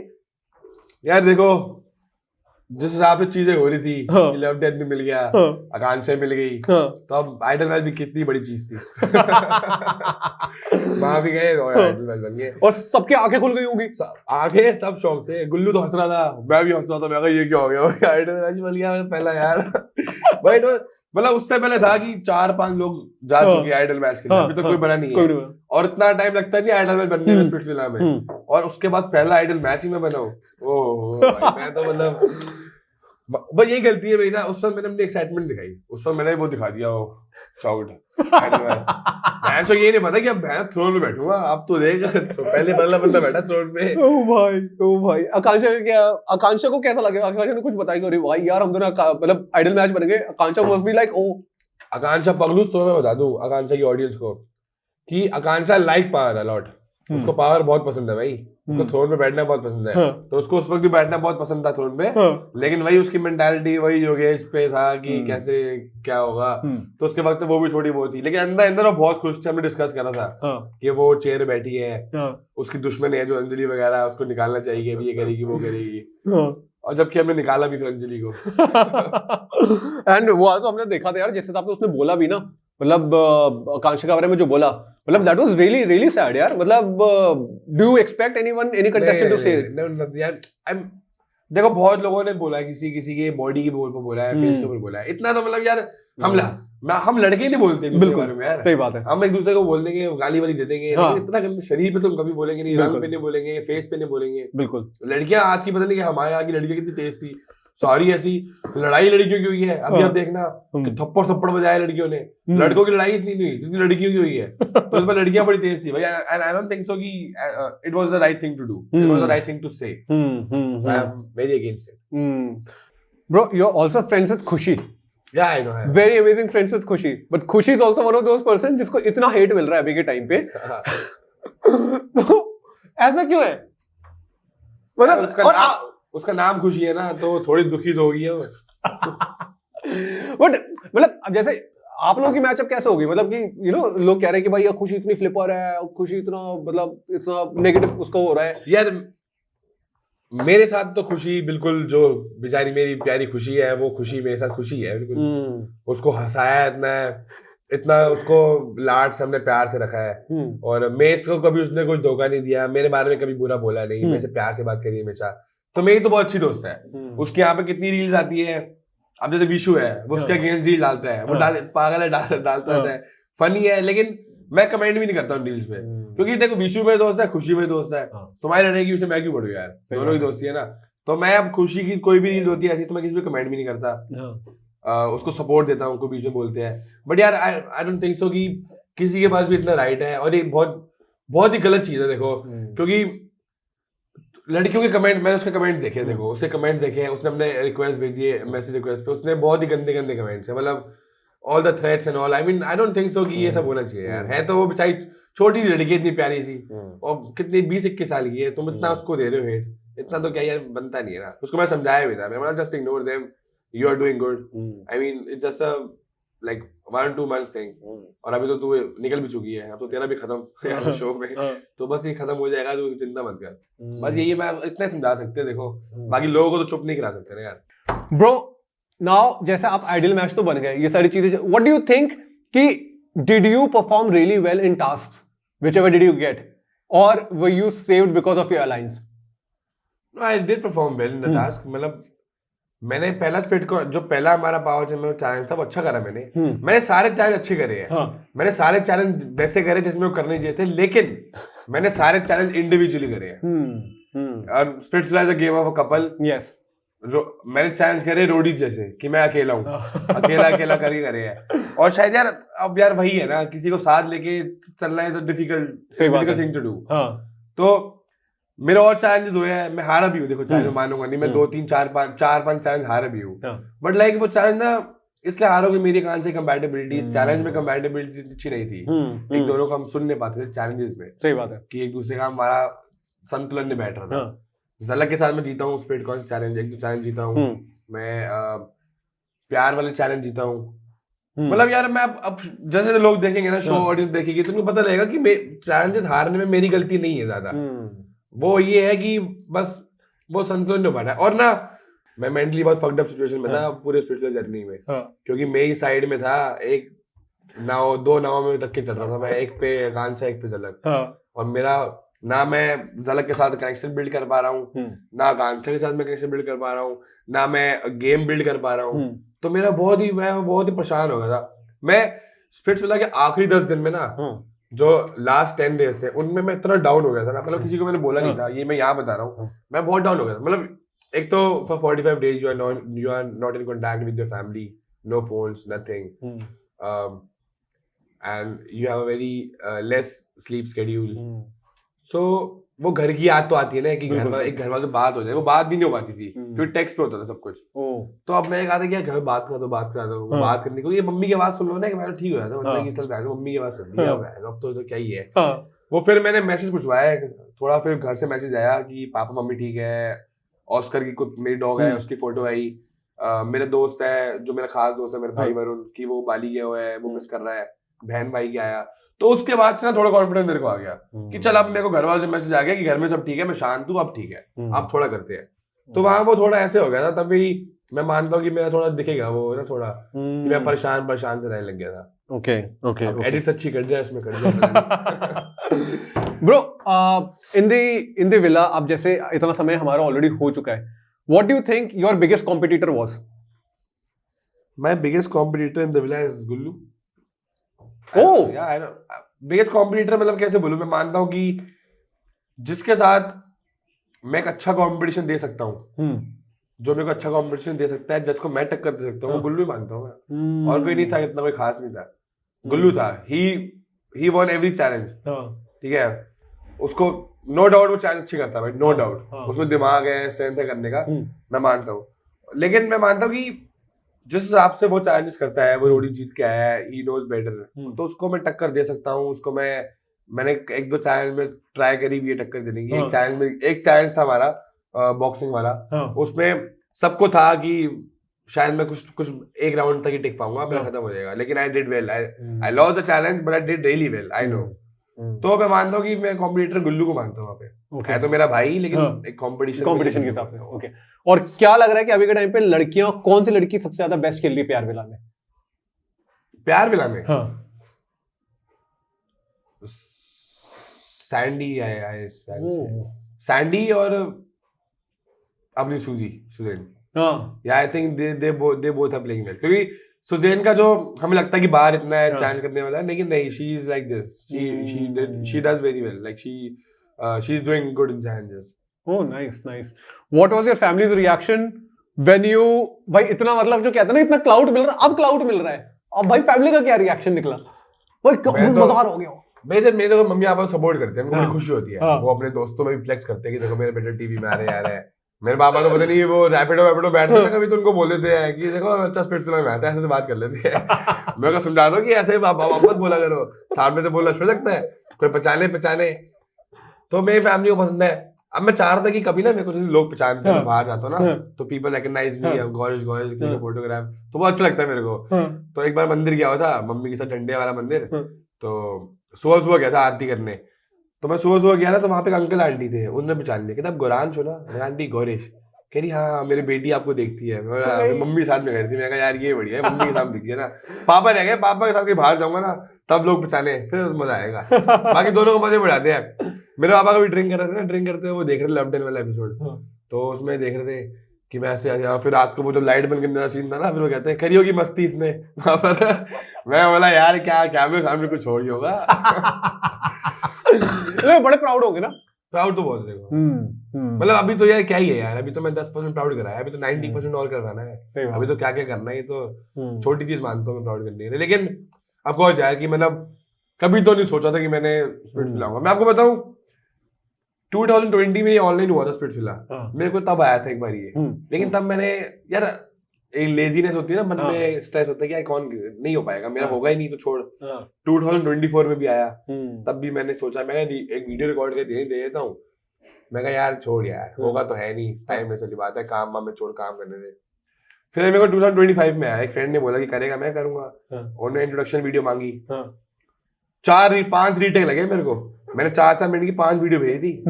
यार देखो जिस हिसाब से चीजें हो रही थी, लव डेथ भी मिल गया, आकांक्षा मिल गई, तो अब आइडल मैच भी कितनी बड़ी चीज थी। वहां भी गए और आइडल मैच बन गए, और सबकी आंखें खुल गई होंगी। आंखें सब शौक से। गुल्लू तो हंस रहा था, मैं भी हंस रहा था, मैं कहा ये क्या हो गया, आइडल मैच बन गया पहला यार। भाई मतलब उससे पहले था कि 4-5 लोग जा चुके आइडल मैच के लिए, अभी तो कोई बना नहीं है, और इतना टाइम लगता नहीं आइडल मैच बनने में स्प्लिट्सविला में, और उसके बाद पहला आइडल मैच ही में बना हूं। ओह मैं तो मतलब बस यही गलती है भाई ना। उस वक्त मैंने अपनी एक्साइटमेंट दिखाई, उस वक्त मैंने वो दिखा दिया, वो शाउट मैं तो ये नहीं पता कि अब मैं थ्रोन पे बैठूंगा। अब तो देख तो पहले बंदा बैठा थ्रोन पे। ओ भाई आकांक्षा को कैसा लगे? आकांक्षा ने कुछ बताया कि भाई यार हम दोनों मतलब आइडल मैच बन गए। आकांक्षा मस्ट बी लाइक, ओ आकांक्षा पगलूस। तो मैं बता दूं आकांक्षा की ऑडियंस को कि आकांक्षा लाइक पावर अलॉट, उसको पावर बहुत पसंद है भाई, उसको थ्रोन पे बैठना बहुत पसंद है। तो उसको उस वक्त भी बैठना बहुत पसंद था थ्रोन पे, लेकिन वही उसकी मेंटालिटी वही योगेश पे था कि कैसे क्या होगा। तो उसके वक्त वो भी थोड़ी बहुत थी, लेकिन अंदर अंदर वो बहुत खुश थे। हमने डिस्कस करा था कि वो चेयर बैठी है, उसकी दुश्मन है जो अंजलि वगैरह, उसको निकालना चाहिए, अभी ये करेगी वो करेगी, और जबकि हमने निकाला भी फिर अंजलि को। एंड वो तो हमने देखा था यार, जिस हिसाब से उसने बोला भी ना, मतलब आकांक्षा के बारे में जो बोला, मतलब that was really really sad यार। मतलब do you expect any contestant to say? यार देखो बहुत लोगों ने बोला, किसी के बॉडी के ऊपर बोला है, फेस के ऊपर बोला है, इतना तो मतलब यार हम लड़के नहीं बोलते बिल्कुल में यार, सही बात है। हम एक दूसरे को बोल देंगे, गाली वाली दे देंगे, इतना गंदा शरीर पे तुम कभी बोलेंगे नहीं, रंग पे नहीं बोलेंगे, फेस पे नहीं बोलेंगे। बिल्कुल। लड़कियां आज की पता नहीं कि हमारे यहाँ की लड़कियां कितनी तेज थी, सारी ऐसी लड़ाई लड़कियों की हुई है। अभी आप देखना कि थप्पड़ बजाए लड़कियों ने, लड़कों की लड़ाई इतनी नहीं हुई जितनी लड़कियों की हुई है। तो उसमें लड़कियां बड़ी तेज थी भाई। आई डोंट थिंक सो कि it was the right thing to do, it was the right thing to say. I am very against it. Bro, you're also friends with Khushi. Yeah, I know. Very amazing friends with Khushi. But Khushi is also one of those person जिसको इतना hate मिल रहा है अभी के time पे. तो ऐसा क्यों है? मतलब उसका नाम खुशी है ना, तो थोड़ी दुखी तो होगी है वो. बट मतलब अब जैसे आप लोगों की मैचअप कैसे होगी, मतलब कि लोग कह रहे हैं कि भाई ये खुशी इतनी फ्लिपर है, खुशी इतना मतलब इतना नेगेटिव उसको हो रहा है. यार मेरे साथ तो खुशी बिल्कुल, जो बेचारी मेरी प्यारी खुशी है, वो खुशी मेरे साथ खुशी है बिल्कुल. उसको हंसाया इतना उसको लाड से हमने प्यार से रखा है. और मैं इसको कभी उसने कुछ धोखा नहीं दिया, मेरे बारे में कभी बुरा बोला नहीं, मेरे से प्यार से बात करी हमेशा. तो मेरी तो बहुत अच्छी दोस्त है. उसके यहाँ पे कितनी रील्स आती है. अब जैसे विशु है, वो उसके अगेंस्ट रील डालता है, वो पागल है, डालता रहता है, फनी है, लेकिन मैं कमेंट भी नहीं करता हूँ रील्स पे, क्योंकि देखो विशु में दोस्त है, खुशी में दोस्त है. तुम्हारी लड़ाई की मैं क्यों पढ़ू यार, दोनों की दोस्ती है ना. तो मैं अब खुशी की कोई भी रील होती है ऐसी, तो मैं किसी पे कमेंट भी नहीं करता. उसको सपोर्ट देता हूँ, कोई बीच में बोलते हैं. बट यार आई डोंट थिंक सो कि किसी के पास भी इतना राइट है. और ये बहुत ही गलत चीज है देखो, क्योंकि लड़कियों के कमेंट, मैंने उसके कमेंट देखे, देखो उसके कमेंट देखे, उसने अपने रिक्वेस्ट भेजी है, मैसेज रिक्वेस्ट पे उसने बहुत ही गंदे गंदे कमेंट्स है, मतलब all the threats and all. I mean I don't think so कि ये सब होना चाहिए यार. है तो वो बेचारी छोटी सी लड़की, इतनी प्यारी सी, और कितनी 20-21 साल की है, तुम इतना उसको दे रहे हो हेट, इतना तो क्या यार बनता नहीं है ना. उसको मैं समझाया भी था, मैं just ignore them, you are doing good. I mean it's just a like 1-2 months thing. और अभी तो तू निकल भी चुकी है, अब तो तेरा भी खत्म शो में, तो बस ये खत्म हो जाएगा, तो चिंता मत कर. बस यही मैं इतना समझा सकते हैं. देखो बाकी लोगों को तो चुप नहीं करा सकते ना यार. ब्रो नाउ जैसे आप आइडियल मैच तो बन गए, ये सारी चीजें, व्हाट डू यू थिंक कि did you perform really well in tasks whichever did you get, और were you saved because of your alliance? No, I did perform well in the task. मतलब मैंने पहला स्प्लिट को, जो पहला हमारा power challenge था, वो अच्छा करा मैंने सारे चैलेंज अच्छे करे हैं. मैंने सारे चैलेंज वैसे करे जिसमें वो करने चाहिए थे, लेकिन मैंने सारे चैलेंज इंडिविजुअली करे हैं. और splits is a game of a couple. Yes, मैंने चैलेंज करे रोडीज जैसे कि मैं अकेला हूँ, अकेला करके करे हैं. और शायद यार अब यार वही है ना, किसी को साथ लेके चलना is a difficult thing to do. तो मेरे और चैलेंजेस हुए हैं, मैं हारा भी हूँ, देखो चैलेंज मानूंगा नहीं, मैं 2-3 4-5 चैलेंज हारा भी हूँ. बट लाइक वो चैलेंज ना इसलिए हारोगे, मेरी कान से कंपैटिबिलिटी, चैलेंज में कंपैटिबिलिटी अच्छी नहीं थी. एक दोनों को हम सुन नहीं पाते थे चैलेंजेस में. सही बात है कि एक दूसरे का हमारा संतुलन नहीं बैठ रहा था. झलक के साथ मैं जीता हूँ स्प्लिट कॉइन चैलेंज, 1-2 चैलेंज जीता हूँ मैं, प्यार वाले चैलेंज जीता हूँ. मतलब यार मैं अब जैसे लोग देखेंगे ना, शो ऑडियंस देखेगी, तो उनको पता लगेगा कि चैलेंजेस हारने में मेरी गलती नहीं है ज्यादा. वो ये है कि बस वो संतुलन नहीं बैठा. और ना मैं मेंटली बहुत फक्ड अप सिचुएशन में था पूरे स्पिरिचुअल जर्नी में, क्योंकि मेरी साइड में था एक नाव, 2 नाव में तक के चल रहा था मैं, एक पे कांचा एक पे झलक. और मेरा ना मैं झलक के साथ कनेक्शन बिल्ड कर पा रहा हूँ, ना कांचा के साथ मैं कनेक्शन बिल्ड कर पा रहा हूँ, ना मैं गेम बिल्ड कर पा रहा हूँ. तो मेरा मैं बहुत ही परेशान हो गया था. मैं स्पिरिचुअल के आखिरी 10 दिन में ना, जो लास्ट 10 days थे, उनमें मैं इतना डाउन हो गया था ना, मतलब किसी को मैंने बोला नहीं था, ये मैं यहाँ बता रहा हूँ, मैं बहुत डाउन हो गया था. मतलब एक तो for 45 days you are not in contact with your family, no phones, nothing, and you have a very less sleep schedule. So वो घर की याद तो आती है ना, कि एक घर वाले से बात हो जाए, वो बात भी नहीं हो पाती थी क्योंकि टेक्स्ट पे होता था सब कुछ. तो अब मैं कहा था कि घर में बात करा दो बात करने को, ये मम्मी की आवाज सुन लो ना, कि मैं ठीक हो जाता, मतलब कि चल बहन मम्मी की आवाज सुन ली, अब तो क्या ही है. वो फिर मैंने मैसेज पूछवाया थोड़ा, फिर घर से मैसेज आया कि पापा मम्मी ठीक है, ऑस्कर की कुछ मेरी डॉग है उसकी फोटो आई, मेरे दोस्त है जो मेरा खास दोस्त है मेरे भाई वरुण की, वो बाली गया हुआ है, वो मिस कर रहा है, बहन भाई क्या आया. तो उसके बाद से ना थोड़ा कॉन्फिडेंस मेरे को आ गया कि चल अब मेरे को घर वालों से मैसेज आ गया कि घर में सब ठीक है, मैं शांत हूँ, अब ठीक है, अब थोड़ा करते हैं. तो वहां वो थोड़ा ऐसे हो गया था, तभी मैं मानता हूँ कि मेरा थोड़ा दिखेगा वो ना, थोड़ा कि मैं परेशान से रहने लग गया था. ओके एडिट्स अच्छी कर दिया इसमें, कर दिया. ब्रो इन द विला, अब जैसे इतना समय हमारा ऑलरेडी हो चुका है, what do you think your biggest competitor was? My biggest competitor in the villa is Gullu. Biggest competitor मतलब कैसे बोलूं, मैं मानता हूं कि जिसके साथ मैं एक अच्छा कंपटीशन दे सकता हूं, जो मेरे को अच्छा कंपटीशन दे सकता है, जिसको मैं टक्कर दे सकता हूं, वो गुल्लू ही मानता हूं मैं. और कोई नहीं था, इतना कोई खास नहीं था, गुल्लू था. He won every challenge. ठीक है, उसको नो डाउट वो चैलेंज अच्छी करता है भाई, नो डाउट. उसमें दिमाग है, स्ट्रेंथ है करने का, मैं मानता हूँ. लेकिन मैं मानता हूँ कि जिस हिसाब से वो चैलेंजेस करता है, वो रोडी जीत के आया है, ही नोज बेटर, तो उसको मैं टक्कर दे सकता हूँ। उसको मैंने एक दो चैलेंज में ट्राई करी भी है टक्कर देने की। एक चैलेंज था हमारा बॉक्सिंग वाला, उसमें सबको था कि शायद मैं कुछ एक राउंड तक ही टिक पाऊंगा, मेरा खत्म हो जाएगा, लेकिन I did well. I lost the challenge but I did really well, I know. तो मैं मानता हूँ कि मैं कॉम्पिटिटर गुल्लू को मानता हूँ वहाँ पे। है तो मेरा भाई, लेकिन एक कंपटीशन के हिसाब से। ओके, और क्या लग रहा है कि अभी के टाइम पे लड़कियां, कौन सी लड़की सबसे ज्यादा बेस्ट खेल रही है प्यार विला में? प्यार विला में सैंडी और अपनी सुजैन। या I think they both are playing well, क्योंकि सुजैन का जो हमें लगता है कि बाहर इतना है चैलेंज करने वाला है, लेकिन नहीं, she is like this, she does very well, like she is doing good in challenges. Oh nice. What was your families reaction when you, भाई इतना मतलब जो कहते हैं ना, इतना क्लाउड मिल रहा है, अब क्लाउड मिल रहा है, अब भाई फैमिली का क्या रिएक्शन निकला? भाई मजाक हो गया। मेरे तो मम्मी पापा सपोर्ट करते हैं, उनको बड़ी खुशी होती है। वो अपने दोस्तों में भी फ्लेक्स करते हैं कि देखो मेरे बेटे टीवी में आ रहे हैं। मेरे पापा तो पता नहीं, वो रैपिडो बैठते हैं कभी, तो उनको बोल देते हैं कि देखो अच्छा स्पिट्सविला में आता है, ऐसे बात कर लेते हैं। मैं को समझा दो कि ऐसे पापा मत बोला करो, सामने से बोलना छोड़ सकता है कोई, पहचाने। तो मेरी फैमिली को पसंद है। अब मैं चाह रहा था कि कभी ना मेरे को जैसे लोग पहचानते हैं, बाहर जाता हूँ ना, तो पीपल रिकॉग्नाइज मी, गौरिश फोटोग्राफ, तो वो अच्छा लगता है मेरे को। तो एक बार मंदिर गया हुआ था मम्मी के साथ, डंडे वाला मंदिर, तो सुबह गया था आरती करने। तो मैं सुबह गया ना, तो वहाँ पे अंकल आंटी थे, उन्होंने पहचान लिया, कहता आप गौरान छो ना? आंटी गौरेश। कह रही हाँ मेरी बेटी आपको देखती है। मम्मी साथ में गई थी, मैं कहा यार ये बढ़िया है, मम्मी के साथ दिख गया ना। पापा रह गए, पापा के साथ कहीं बाहर जाऊंगा ना तब लोग पहचाने, फिर मजा आएगा। बाकी दोनों को मजे बढ़ाते हैं। मेरे पापा कभी ड्रिंक कर रहे थे ना, ड्रिंक करते हुए वो देख रहे लव 10 वाला एपिसोड, तो उसमें देख रहे थे कि मैं ऐसे, फिर रात को वो जब लाइट बंद करने का सीन था ना, फिर वो कहते हैं करी होगी मस्ती इसने। मैं बोला यार क्या कैमरे सामने कुछ छोड़ ही होगा। बड़े प्राउड हो गए ना? प्राउड तो बहुत देखो, मतलब अभी तो यार क्या ही है यार, अभी तो मैं 10% प्राउड कराया, अभी तो 90% और करवाना है। अभी तो क्या करना है, ये तो छोटी चीज मानता हूँ मैं प्राउड करने के लिए। लेकिन अब कौन यार कि मतलब कभी तो नहीं सोचा था कि मैंने स्पिट्सविला आऊंगा। मैं आपको बताऊं 2020 में ये ऑनलाइन हुआ था स्पिट्सविला, मेरे को तब आया था एक बार ये, लेकिन तब मैंने यार एक लेजीनेस होती है ना मन में, स्ट्रेस होता है कि यार कौन नहीं हो पाएगा, मेरा होगा ही नहीं तो छोड़। 2024 में भी आया, तब भी मैंने सोचा मैं एक वीडियो रिकॉर्ड करके दे देता हूँ। मैं कहा यार छोड़ यार, होगा तो है नहीं, टाइम में चली बात है, काम वाम में छोड़, काम करने दे। फिर मेरे को 2025 में आया, एक फ्रेंड ने बोला कि करेगा, मैं करूंगा। उन्होंने इंट्रोडक्शन वीडियो मांगी, 4-5 रीटेक लगे मेरे को, मैंने 4 मिनट की 5 वीडियो भेजी थी,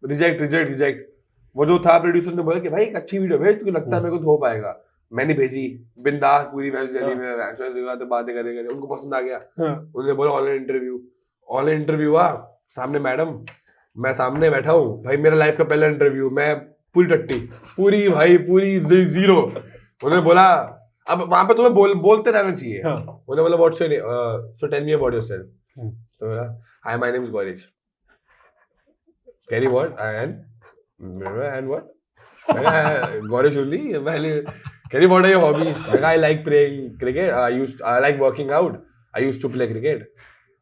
रिजेक्ट। वो जो था प्रोड्यूसर ने बोला कि भाई एक अच्छी वीडियो भेज, तुझे लगता है मेरे को तो हो पाएगा। मैंने भेजी बिंदास पूरी तो बातें करे, उनको पसंद आ गया। उन्होंने बोला ऑनलाइन इंटरव्यू हुआ, सामने मैडम, मैं सामने बैठा हूँ भाई, मेरा लाइफ का पहला इंटरव्यू, मैं पूरी टट्टी, पूरी जीरो। उन्होंने बोला अब वहां पे तुम्हें बोलते रहना चाहिए। उन्होंने बोला what's your name, so tell me about yourself. तो बोला hi my name is Gaurish. Carry what and what Gaurish only. पहले Kenny, what are your hobbies? Like, I like playing cricket. I like working out. I used to play cricket.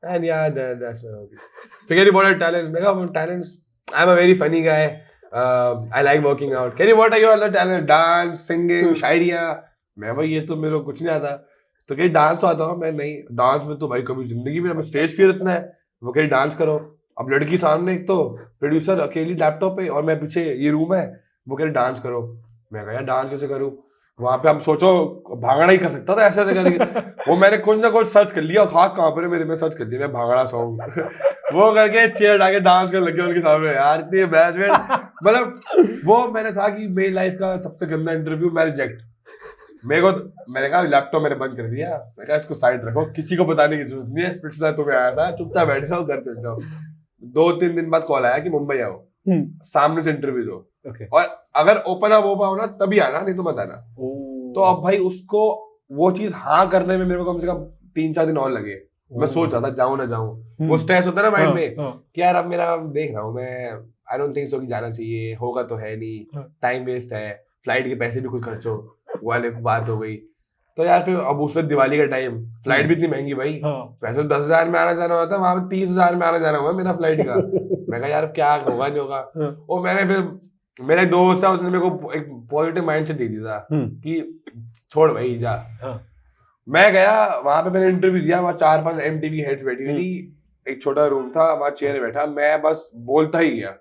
And yeah, that's my hobby. So Kenny, what are your talents? Mega talents. I'm a very funny guy. I like working out. Kenny, what are your other talents? Dance, singing, शायरियाँ. मैं भाई ये तो मेरे को कुछ नहीं आता। तो कहीं डांस आता हूँ मैं नहीं। डांस में तो भाई कभी जिंदगी में स्टेज फियर इतना है। वो कहीं डांस करो। अब लड़की सामने एक तो प्रोड्यूसर अकेली लैपटॉप पे और मैं पीछे ये रूम है। वो कहीं डांस करो। मैं कहा यार डांस कैसे करूँ? वहां पे हम सोचो भांगड़ा ही कर सकता था ऐसे करके। वो मैंने कुछ ना कुछ सर्च कर लिया, खाक कहाँ पर है मेरे में सर्च कर दिया मैं भांगड़ा सॉन्ग। वो करके चेयर डाके डांस करने लगे उनके सामने। यार इतनी बैच में मतलब वो मैंने था कि मेरी लाइफ का सबसे गंदा इंटरव्यू, मैं रिजेक्ट। मैंने कहा लैपटॉप मैंने बंद कर दिया, मैंने कहा इसको साइड रखो, किसी को बताने की जरूरत नहीं है, स्पिट्सविला तुम्हें आया था, चुपचाप बैठ जाओ, घर चल जाओ। 2-3 दिन बाद कॉल आया कि मुंबई आओ, सामने से इंटरव्यू दो, और अगर ओपन अप हो पाओ ना तभी आना, नहीं तो मत आना। तो अब भाई उसको वो चीज हाँ करने में मेरे को कम से कम 3-4 दिन और लगे। मैं सोच रहा था जाऊं ना जाऊं, वो स्ट्रेस होता है ना माइंड में कि यार अब मेरा देख रहा हूँ मैं, आई डोंट थिंक सो कि जाना चाहिए, होगा तो है नहीं, टाइम वेस्ट है, फ्लाइट के पैसे भी खुद खर्चो, वाले बात हो गई। तो यार फिर अब उस वक्त दिवाली का टाइम, फ्लाइट भी इतनी महंगी भाई, पैसे 10,000 में आना जाना होता है, वहां पे 30,000 में आना जाना हुआ मेरा फ्लाइट का। मैं कहा यार क्या होगा नहीं होगा। और मैंने फिर मेरा एक दोस्त था, उसने मेरे को एक पॉजिटिव माइंडसेट दे दिया था कि छोड़ भाई जा। मैं गया वहां पे, मैंने इंटरव्यू दिया, वहां 4-5 MTV हेड्स बैठी हुई थी, एक छोटा रूम था, वहां चेयर बैठा, मैं बस बोलता ही गया,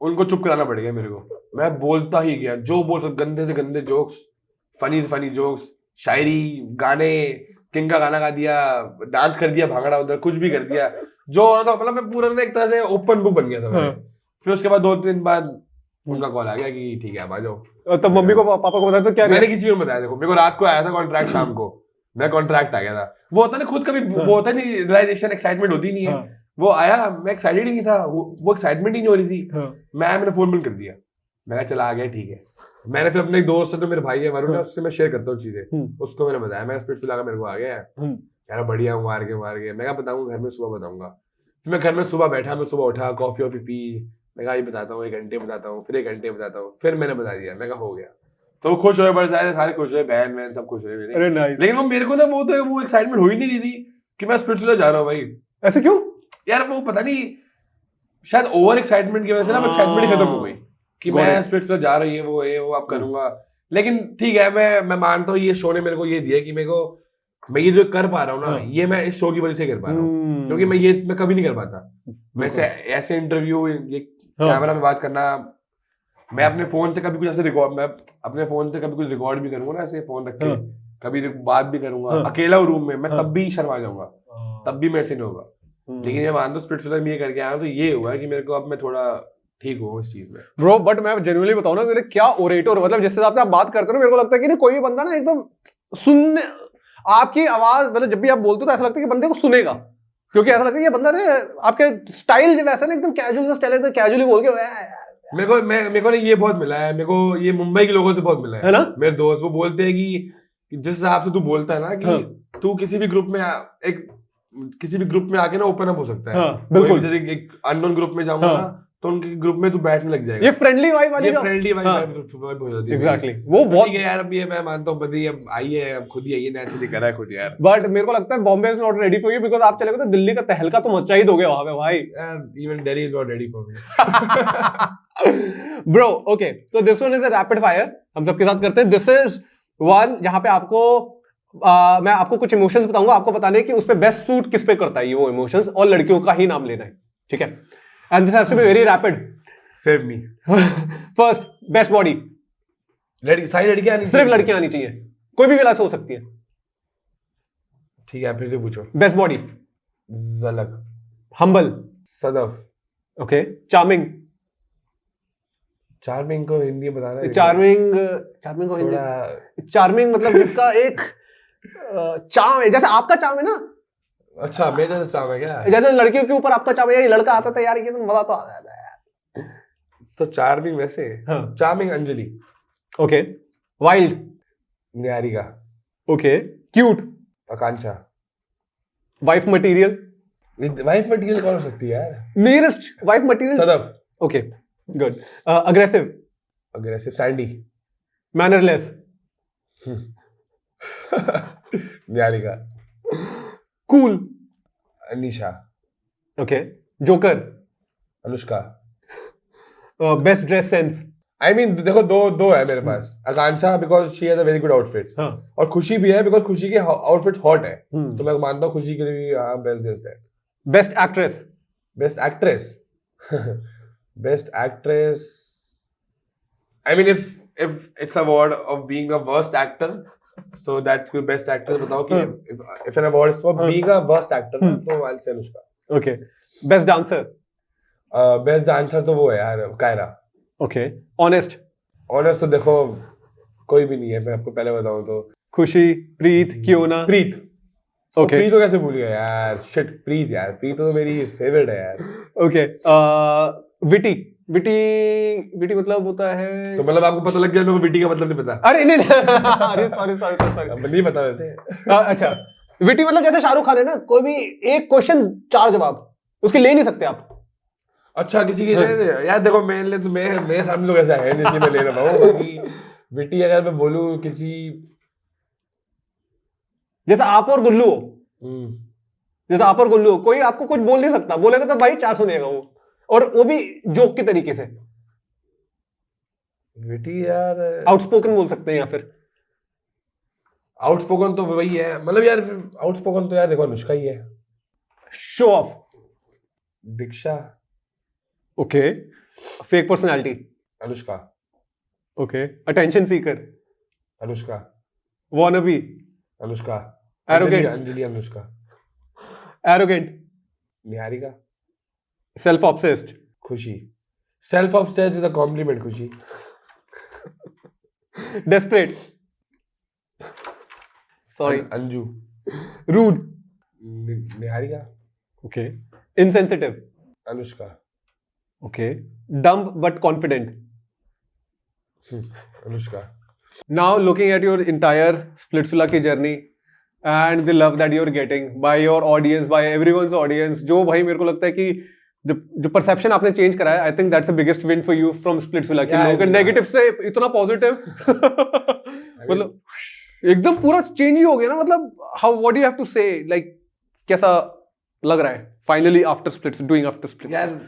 उनको चुप कराना पड़ गया मेरे को, मैं बोलता ही गया, जो बोल सकते, गंदे से गंदे जोक्स, फनी से फनी जोक्स, शायरी, गाने, किंग का गाना गा दिया, डांस कर दिया, भांगड़ा उधर, कुछ भी कर दिया, जो होना था, मतलब मैं पूरा एक तरह से ओपन बुक बन गया था। फिर उसके बाद 2 दिन बाद उनका कॉल आ गया कि ठीक है आप आ जाओ। तब मम्मी को पापा को बताया तो क्या? मैंने किसी को बताया, देखो मेरे को रात को आया था कॉन्ट्रैक्ट, शाम को मैं कॉन्ट्रैक्ट आ गया था, वो होता ना खुद कभी वो होता नहीं, रियलाइजेशन, एक्साइटमेंट होती नहीं है। वो आया, मैं एक्साइटेड ही नहीं था, वो एक्साइटमेंट ही नहीं हो रही थी। मैंने फोन बंद कर दिया, मैं चला आ गया, ठीक है। मैंने फिर अपने एक दोस्त से, तो मेरे भाई है वरुण, उससे मैं शेयर करता हूँ चीजें, उसको मैंने बताया, मैं स्पिरिचुअल लगा, मेरे को आ गया यार, बढ़िया हूँ, मार के मैं बताऊंगा घर में, सुबह बताऊंगा। फिर मैं घर में सुबह बैठा, मैं सुबह उठा, कॉफी वॉफी पी, मैं कहा ये बताता हूँ, 1 घंटे बताता हूँ, फिर 1 घंटे बताता हूँ, फिर मैंने बता दिया, मैं कहा हो गया। तो वो खुश हुए, बड़े सारे खुश हुए, बहन वहन सब खुश हुए मेरे। अरे नाइस। लेकिन वो मेरे को ना वो एक्साइटमेंट हो ही नहीं रही थी कि मैं स्पिरिचुअल जा रहा हूँ भाई। ऐसे क्यों यार? वो पता नहीं, शायद ओवर एक्साइटमेंट की वजह से ना एक्साइटमेंट खत्म हो गई कि मैं स्पिरिचुअल जा रही है, वो अब करूंगा। लेकिन ठीक है, मैं मानता हूँ ये शो ने मेरे को ये दिया कि मैं ये जो कर पा रहा हूँ ना, ये मैं इस शो की वजह से कर पा रहा हूँ, क्योंकि मैं कभी नहीं कर पाता। वैसे ऐसे इंटरव्यू, ये कैमरा में बात करना, मैं अपने फोन से कभी कुछ ऐसे रिकॉर्ड, मैं अपने फोन से कभी कुछ रिकॉर्ड भी करूंगा ना, ऐसे फोन रख के कभी बात भी करूंगा अकेला रूम में, मैं तब भी शर्मा जाऊंगा, तब भी मेरे से नहीं होगा। लेकिन ये मान दो स्पिरिचुअल में ये करके आया, तो ये हुआ है कि मेरे को अब मैं थोड़ा ठीक हूँ इस चीज में ब्रो। बट मैं जेन्युइनली बताऊं ना, मेरे क्या ओरेटर, मतलब जिस हिसाब से आप बात करते हो, मेरे को लगता है कि नहीं, कोई भी बंदा ना एकदम सुनने, आपकी आवाज, मतलब जब भी आप बोलते हो तो ऐसा लगता है कि बंदे को सुनेगा, क्योंकि ऐसा लगता है ये बंदा ने आपके स्टाइल जो वैसा ना, एकदम कैजुअल सा स्टाइल है, कैजुअली बोल के मेरे को ना ये बहुत मिला है, मेरे को ये मुंबई के लोगों से बहुत मिला है ना। मेरे दोस्त वो बोलते हैं कि जिस हिसाब से तू बोलता है ना, कि तू किसी भी ग्रुप में आके ना ओपन अप हो सकता है। बिल्कुल, जैसे एक अननोन ग्रुप में जाऊंगा ना, तो उनके ग्रुप में तू बैठने लग जाएगा। ये फ्रेंडली वाइब वाली, फ्रेंडली वाइब हो जाती है। एग्जैक्टली, वो बहुत है यार। अब ये मैं मानता हूँ, बदी अब आई है, अब खुद ही आई है, नेचुरली करा है खुद यार। बट मेरे को लगता है Bombay is not ready for you, because आप चले गए तो दिल्ली का तहलका तो मचा ही दोगे वहां पे भाई। Even Delhi is not ready for me bro. Okay, तो this one is a rapid fire, हम सबके साथ करते हैं। दिस इज वन जहां पे आपको मैं आपको कुछ इमोशंस बताऊंगा, आपको बताने कि उस पे बेस्ट सूट किस पे करता है ये वो इमोशंस, और लड़कियों का ही नाम लेना है, ठीक है? And this has to be very rapid. Save me. First, best body. सारी लड़कियां, सिर्फ लड़कियां आनी चाहिए, कोई भी क्लास हो सकती है। ठीक है, फिर से पूछो। Best body. झलक। Humble. Sadaf. Okay. Charming. Charming को हिंदी बताना है। चार्मिंग को हिंदी, चार्मिंग मतलब जिसका एक चार्म है, जैसे आपका चार्म है ना। अच्छा, मेरे जैसे चार्म है क्या? जैसे लड़कियों के ऊपर आपका चार्म है, ये लड़का आता था यार, ये तो मजा तो आ जाता है यार। तो चार्मिंग वैसे, हाँ। Charming Anjali. Okay. Wild. Niharika. Okay. Cute. Akanksha. Wife material. Wife material कौन हो सकती है यार? Nearest wife material. Sadaf. Okay, good. Aggressive. Sandy. Mannerless. Niharika. Cool. Anisha. Okay. Joker. Anushka. Best dress sense. I mean देखो, दो है मेरे पास। Akanksha because she has a very good outfit, और खुशी भी है बिकॉज खुशी के आउटफिट हॉट है, तो मैं मानता हूँ खुशी के लिए भी बेस्ट ड्रेस है। Best actress. Best actress, I mean if it's award of being a worst actor, so that's the best actress. बताओ कि if an award is for being a worst actor, तो I'll say Anushka. Okay. Best dancer. Best dancer तो वो है यार, Kiara. Okay. Honest. तो देखो कोई भी नहीं है, मैं आपको पहले बताऊं तो। खुशी, प्रीत, कियोना. प्रीत. Okay. प्रीत तो कैसे भूल गया यार? Shit, प्रीत यार, प्रीत तो मेरी फेवरेट है यार. Okay. विटी मतलब होता है, तो मतलब आपको पता लग गया, मेरे को विटी का मतलब नहीं पता? अरे नहीं अरे सॉरी नहीं पता वैसे। अच्छा, विटी मतलब जैसे शाहरुख खान है ना, कोई भी एक क्वेश्चन 4 जवाब, उसके ले नहीं सकते आप। अच्छा, किसी की यार देखो, मेरे सामने लोग ऐसा है जिसकी मैं ले रहा हूँ। बाकी विटी अगर मैं बोलूँ किसी, जैसे आप और गुल्लू हो, कोई आपको कुछ बोल नहीं सकता, बोलेगा तो भाई 4 सुनेगा वो, और वो भी जोक के तरीके से। विटी यार, आउटस्पोकन बोल सकते हैं या फिर आउटस्पोकन तो वही है, मतलब यार आउटस्पोकन तो यार देखो अनुष्का ही है। Show off, Diksha. Okay. Fake personality, Anushka. Okay. Attention seeker, Anushka. Wannabe, Anushka. Arrogant, Anjali Anushka. Arrogant, Niharika. Self obsessed, Khushi. Self obsessed is a compliment, Khushi. Desperate, sorry, Anju. Rude, Niharika. Okay. Insensitive, Anushka. Okay. Dumb but confident, Anushka. Now looking at your entire Splitsvilla की journey and the love that you are getting by your audience, by everyone's audience, जो भाई मेरे को लगता है कि जो perception आपने चेंज करा है, I think that's a biggest win for you from Splitsvilla कि लोगों के नेगेटिव से इतना पॉजिटिव मतलब एकदम पूरा चेंज ही हो गया ना। मतलब how what do you have to say, like कैसा लग रहा है finally after Splits, doing after Splits? यार